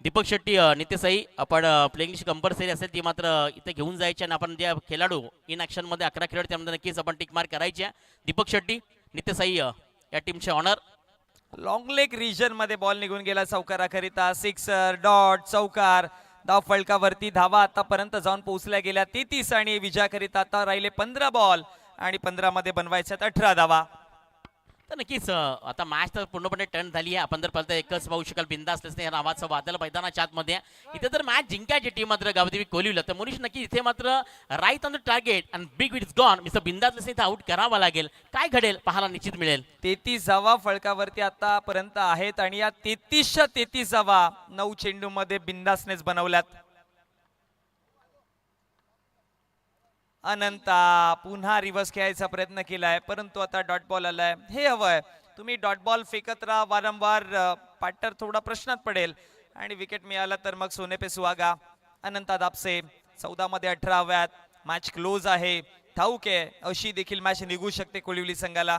दीपक शेट्टी नित्यसाई आपण प्लेइंग कंपल्सरी असेल ती मात्र इथे घेऊन जायची आणि आपण ज्या खेळाडू इन ऍक्शन मध्ये 11 खेळाडू त्यामध्ये नक्कीच आपण टिक मार्क करायची आहे. दीपक शेट्टी नित्यसाई या टीमचे ऑनर. लॉंग लेग रिजन मध्ये बॉल निघून गेला चौकाराकरिता. सिक्सर, डॉट, चौकार. धाव फळकावरती धावा आतापर्यंत जाऊन पोहोचल्या गेल्या 33 आणि विजयाकरिता आता राहिले 15 बॉल आणि 15 मध्ये बनवायच्यात 18 धावा. तर नक्कीच आता मॅच तर पूर्णपणे टर्न झाली आहे. आपण जर पाहिलं एकच पाहू शकाल बिंदास लसने या नावाचं वादळ मैदानाच्या आतमध्ये. इथे जर मॅच जिंकायची टीम मात्र गावदेवी कोलिवली तर मोनिश नक्की इथे मात्र right on the target and big it's gone mister बिंदास लसने इथे आउट करावा लागेल. काय घडेल पाहायला निश्चित मिळेल. 33 धावा फळकावरती आतापर्यंत आहेत आणि या 33च्या 33 धावा 9 चेंडू मध्ये बिंदासनेच बनवल्यात. अनंता पुन्हा रिव्हर्स खेळायचा प्रयत्न केलाय, परंतु आता डॉट बॉल आलाय. हे हवंय, तुम्ही डॉट बॉल फेकत राहा वारंवार, पार्टनर थोडा प्रश्नात पडेल आणि विकेट मिळाला तर मग सोने पे सुहागा. अनंता दापसे 14 मध्ये 18 हव्यात. मॅच क्लोज आहे. ठाऊक आहे अशी देखील मॅच निघू शकते कोलिवली संघाला.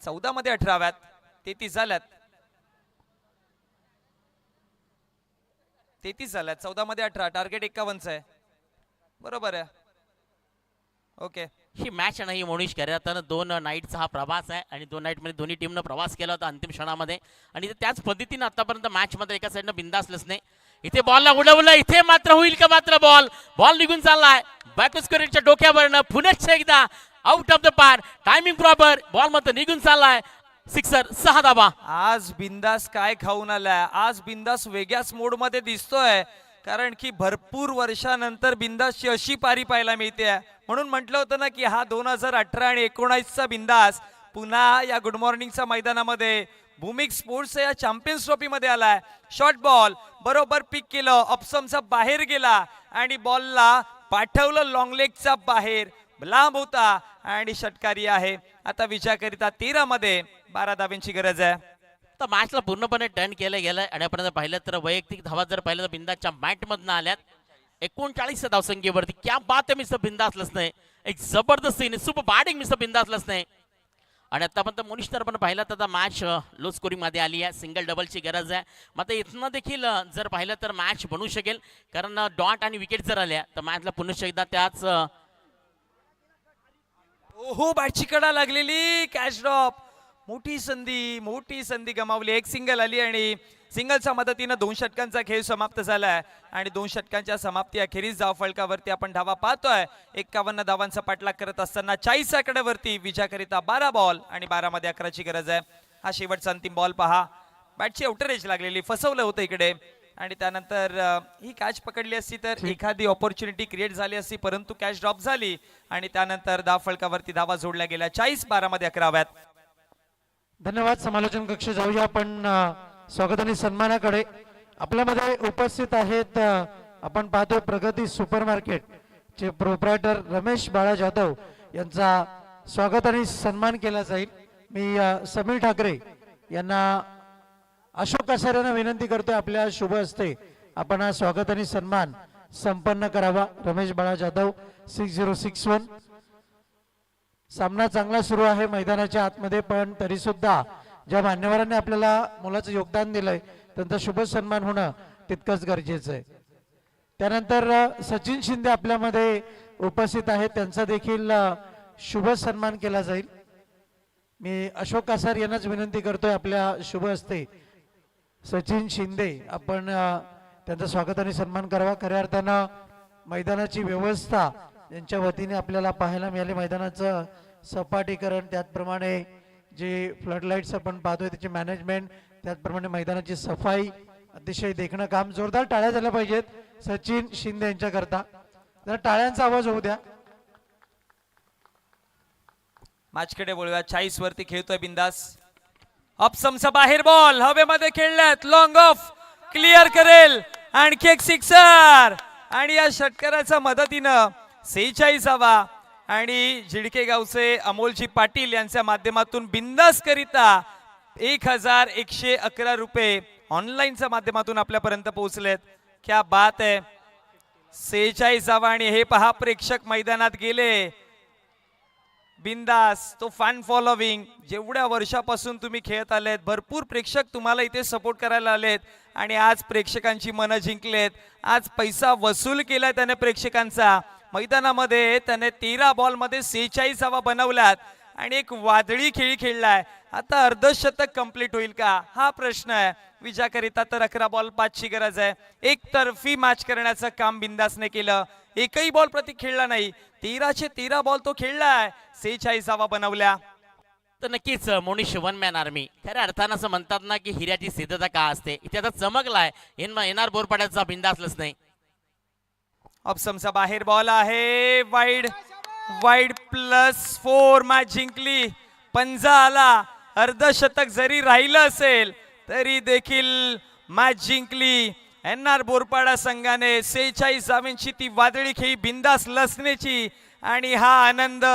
14 मध्ये 18 हव्यात. 33 झाल्यात. 33 झाल्यात. 14 मध्ये 18. टार्गेट 51 आहे. बरोबर आहे. ओके. ही मॅच नाही मोनिश कॅरेतानं 2 नाईटचा हा प्रवास आहे आणि 2 नाईट मध्ये दोन्ही टीमनं प्रवास केला होता अंतिम क्षणामध्ये. आणि त्याच पद्धतीने आतापर्यंत मॅच मध्ये एका साईडनं बिंदास लसने इथे बॉलला उडवलं. इथे मात्र होईल का मात्र बॉल निघून चाललाय बॅकस्कोरच्या डोक्यावरनं. पुन्हा एकदा आउट ऑफ द पार. Timing proper. बॉल मात्र निघून चाललाय. सिक्सर 6 धावा. आज बिंदास काय खाऊन आलाय. आज बिंदास वेगळ्याच मोड मध्ये दिसतोय, कारण की भरपूर वर्षानंतर बिंदासची अशी पारी पाहायला मिळते. म्हणून म्हटलं होतं ना की हा 2018 आणि 19चा बिंदास पुन्हा या गुड मॉर्निंगच्या मैदानामध्ये भूमिक स्पोर्ट्स या चॅम्पियन्स ट्रॉफी मध्ये आलाय. शॉर्ट बॉल बरोबर पिक केलं, ऑप्समचा बाहेर गेला आणि बॉलला पाठवलं लॉंग लेगचा बाहेर, लांब होता आणि षटकारी आहे. आता विजयाकरिता 13 मध्ये 12 धावांची गरज आहे. तर मॅचला पूर्णपणे टर्न केलं गेलंय आणि आपण जर पाहिलं तर वैयक्तिक धावा जर पाहिलं तर बिंदासच्या मॅट मधनं आल्यात 39 धावसंख्येवरती. क्या बात आहे मिस्टर बिंदास लसने, एक जबरदस्त सुपर बॅटिंग मिस्टर बिंदास लसने. आणि आतापर्यंत मोनिश तर पण पाहिलं तर मॅच लो स्कोरिंग मध्ये आली आहे, सिंगल डबलची गरज आहे. मग इथनं देखील जर पाहिलं तर मॅच बनू शकेल, कारण डॉट आणि विकेट जर आल्या तर मॅचला पुन्हा एकदा त्याच ओहो, बॅटची कडा लागलेली, कॅच ड्रॉप, मोठी संधी गमावली. एक सिंगल आली आणि सिंगलच्या मदतीनं 2 षटकांचा खेळ समाप्त झालाय आणि 2 षटकांच्या समाप्ती अखेरीस धाव फलकावरती आपण धावा पाहतोय. 51 धावांचा पाठलाग करत असताना 40 आकड्यावरती विजयाकरिता 12 बॉल आणि 12 मध्ये 11ची गरज आहे. हा शेवटचा अंतिम बॉल पहा, बॅटची आउटर एज लागलेली, फसवलं होतं इकडे आणि त्यानंतर ही कॅच पकडली असती तर एखादी ऑपॉर्च्युनिटी क्रिएट झाली असती, परंतु कॅच ड्रॉप झाली आणि त्यानंतर धाव फलकावरती धावा जोडल्या गेल्या. 40-12 मध्ये 11व्यात. धन्यवाद. समालोचन कक्ष जाऊया आपण स्वागत आणि सन्मानाकडे. आपल्यामध्ये उपस्थित आहेत आपण पाहतोय प्रगती सुपर मार्केट चे प्रोप्रायटर रमेश बाळा जाधव यांचा स्वागत आणि सन्मान केला जाईल. मी समीर ठाकरे यांना अशोक कासार यांना विनंती करतोय आपल्या शुभ हस्ते आपण हा स्वागत आणि सन्मान संपन्न करावा. रमेश बाळा जाधव 6061. सामना चांगला सुरू आहे मैदानाच्या आतमध्ये, पण तरी सुद्धा ज्या मान्यवरांनी आपल्याला मोलाचं योगदान दिलंय त्यांचा शुभ सन्मान होणं तितकंच गरजेचं आहे. त्यानंतर सचिन शिंदे आपल्यामध्ये उपस्थित आहेत, त्यांचा देखील शुभ सन्मान केला जाईल. मी अशोक कासार यांनाच विनंती करतोय आपल्या शुभ हस्ते सचिन शिंदे आपण त्यांचं स्वागत आणि सन्मान करावा. खऱ्या अर्थानं मैदानाची व्यवस्था यांच्या वतीने आपल्याला पाहायला मिळाली. मैदानाचं सपाटीकरण, त्याचप्रमाणे जे फ्लड लाईट्स आपण पाहतोय त्याची मॅनेजमेंट, त्याचप्रमाणे मैदानाची सफाई, अतिशय देखणं काम. जोरदार टाळ्या झाल्या पाहिजेत सचिन शिंदे यांच्याकरता. जरा टाळ्यांचा आवाज होऊ द्या. मॅचकडे वळूया. 40 वरती खेळतोय बिंदास. ऑप्समचा बाहेर बॉल हवेमध्ये खेळल्यात, लॉंग ऑफ क्लिअर करेल, आणखी एक सिक्सर आणि या षटकाराच्या मदतीनं 46वा आणि झिडके गावचे अमोलजी पाटील यांच्या माध्यमातून बिंदास करिता 1111 रुपये ऑनलाईनच्या माध्यमातून आपल्यापर्यंत पोहोचलेत. क्या बात आहे. 46वा आणि हे पहा प्रेक्षक मैदानात गेले. बिंदास तो फॅन फॉलोविंग, जेवढ्या वर्षापासून तुम्ही खेळत आलेत, भरपूर प्रेक्षक तुम्हाला इथे सपोर्ट करायला आलेत आणि आज प्रेक्षकांची मनं जिंकलेत. आज पैसा वसूल केलाय त्याने प्रेक्षकांचा. मैदानामध्ये त्याने 13 बॉलमध्ये 46वा बनवलात आणि एक वादळी खेळ खेळलाय. आता अर्धशतक कंप्लीट होईल का हा प्रश्न आहे. विजयाकरिता तर 11 बॉल 5ची गरज आहे. एकतर्फी मॅच करण्याचं काम बिंदासने केलं. एकही बॉल प्रति खेळला नाही. 13चे 13 बॉल तो खेळलाय, 46वा बनवल्या. तर नक्कीच मोनिश वन मॅन आर्मी. खऱ्या अर्थानं असं म्हणतात ना की हिऱ्याची सिद्धता का असते, इथे आता चमकलाय येणार बोरपाड्याचा बिंदास लसने. ऑप्शनचा बाहेर बॉल आहे, वाईड +4 मॅच जिंकली. पंजा आला. अर्धशतक जरी राहिलं असेल तरी देखील मॅच जिंकली. NR बोरपाडा संघाने 46 धावांची ती वादळी खेळी बिंदास लसण्याची आणि हा आनंद,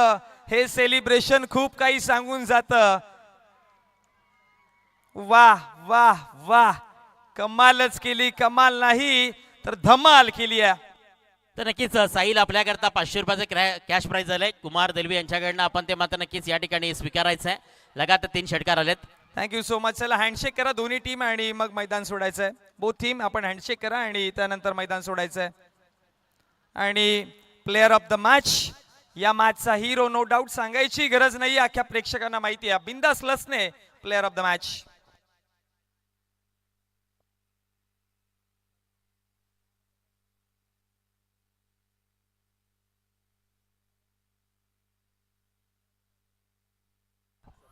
हे सेलिब्रेशन खूप काही सांगून जातं. वाह वाह वाह, कमालच केली. कमाल नाही तर धमाल केली आहे. तर नक्कीच साहिल आपल्याकरता 500 रुपयाचं कॅश प्राइज झालंय कुमार दलवी यांच्याकडनं. आपण ते मात्र नक्कीच या ठिकाणी स्वीकारायचं आहे. लगातार 3 षटकार आलेत. Thank you so much. चला हँडशेक करा दोन्ही टीम आणि मग मैदान सोडायचं आहे. बोथ टीम आपण हँडशेक करा आणि त्यानंतर मैदान सोडायचं आहे. आणि प्लेयर ऑफ द मॅच, या मॅचचा हिरो नो डाऊट सांगायची गरज नाही, अख्ख्या प्रेक्षकांना माहिती आहे. बिंदास लसने प्लेयर ऑफ द मॅच.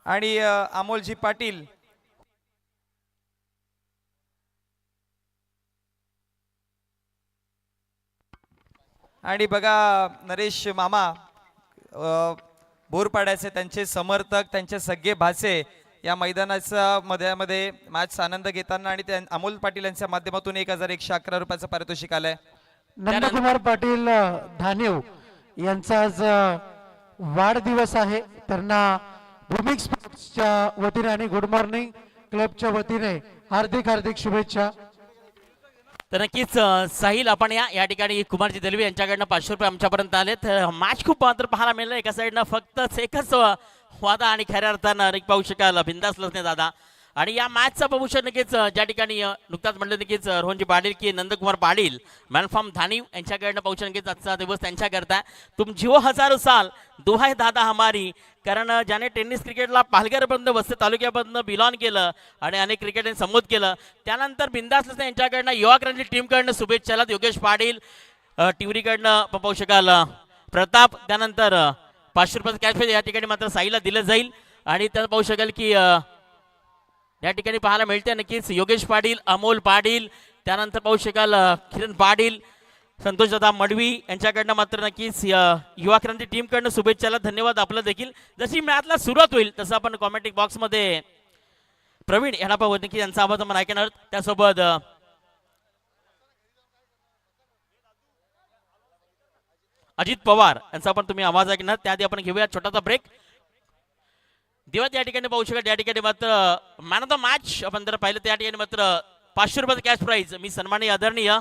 आणि अमोलजी पाटील आणि बघा नरेश मामा बोरपाड्याचे, त्यांचे समर्थक, त्यांचे सगळे भाचे या मैदानाच्या मध्ये मॅचचा आनंद घेताना आणि अमोल पाटील यांच्या माध्यमातून 1111 रुपयाचं पारितोषिक आलंय. नंदकुमार पाटील धानेव यांचा आज वाढदिवस आहे. त्यांना भूमिक स्पोर्ट्सच्या वतीने आणि गुड मॉर्निंग क्लबच्या वतीने हार्दिक हार्दिक शुभेच्छा. तर नक्कीच साहिल आपण या ठिकाणी कुमारजी दलवी यांच्याकडनं 500 रुपये आमच्यापर्यंत आलेत. मॅच खूप मात्र पाहायला मिळालं. एका साईडनं फक्त एकच वादा आणि खऱ्या अर्थानं एक पाहू शकाल बिंदासलंच नाही दादा. आणि या मॅचचा बघू शकतो नक्कीच ज्या ठिकाणी नुकताच म्हणलं नक्कीच रोहनजी पाटील की नंदकुमार पाटील मॅन फ्रॉम धानीव यांच्याकडनं पाहू शकतो नक्कीच आजचा दिवस त्यांच्याकरता. तुम जिओ हजारो साल दुहाय दादा हमारी. कारण ज्याने टेनिस क्रिकेटला पालघरपर्यंत वस्ती तालुक्यापर्यंत बिलॉन केलं आणि अनेक क्रिकेटने संबोध केलं. त्यानंतर बिंदास यांच्याकडनं युवा क्रांती टीमकडनं शुभेच्छा. योगेश पाटील टिवरीकडनं पाहू शकाल प्रताप. त्यानंतर 500 रुपयाचं कॅश प्राइज या ठिकाणी मात्र साईला दिलं जाईल. आणि त्यात पाहू शकाल की या ठिकाणी पाहायला मिळते नक्कीच योगेश पाटील, अमोल पाटील, त्यानंतर पाहू शकाल किरण पाटील, संतोषदादा मडवी यांच्याकडनं मात्र नक्कीच युवा क्रांती टीमकडनं शुभेच्छाला धन्यवाद. आपलं देखील जशी मॅचला सुरुवात होईल तसं आपण कॉमेंटिंग बॉक्समध्ये प्रवीण यांना पाहू नक्की यांचा आवाज आपण ऐकणार. त्यासोबत अजित पवार यांचा पण तुम्ही आवाज ऐकणार. त्याआधी आपण घेऊया छोटासा ब्रेक. दिवस या ठिकाणी पाहू शकत. या ठिकाणी मात्र मॅन ऑफ द मॅच आपण जर पाहिलं त्या ठिकाणी मात्र 500 रुपयाचं कॅश प्राइज मी सन्माननीय आदरणीय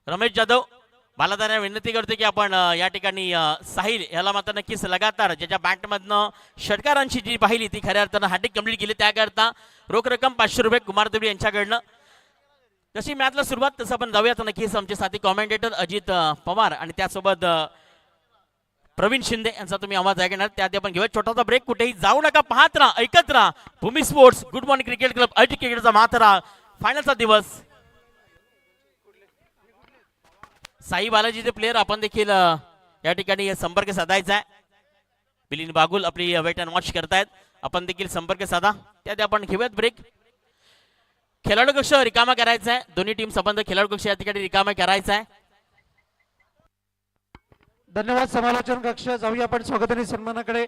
रमेश जाधव बालादारांना विनंती करतो की आपण या ठिकाणी साहिल याला मात्र नक्कीच लगातार ज्याच्या बॅटमधनं षटकारांची जी पाहिली ती खऱ्या अर्थानं हॅट्रिक कंप्लीट केली. त्याकरता रोख रक्कम 500 रुपये कुमार देवडी यांच्याकडनं. जशी मॅचला सुरुवात तसं आपण जाऊयात नक्कीच आमचे साथी कॉमेंटेटर अजित पवार आणि त्यासोबत प्रवीण शिंदे यांचा तुम्ही आवाज ऐकणार. त्याआधी आपण घेऊया छोटासा ब्रेक. कुठेही जाऊ नका, पाहत राहा, ऐकत राहा. Bhumi sports good morning cricket club Ajit क्रिकेटचा माथरा फायनलचा दिवस. साई बालाजीचे प्लेयर आपण देखील या ठिकाणी संपर्क साधायचा आहे. बिलिन बागुल आपली वेट अँड वॉच करतायत. आपण देखील संपर्क साधा. त्याआधी आपण घेऊयात ब्रेक. खेळाडू कक्ष रिकामा करायचा आहे. दोन्ही टीम संबंध खेळाडू कक्ष या ठिकाणी रिकामा करायचा आहे. धन्यवाद. समालोचन कक्ष जाऊया आपण स्वागत आणि सन्मानाकडे.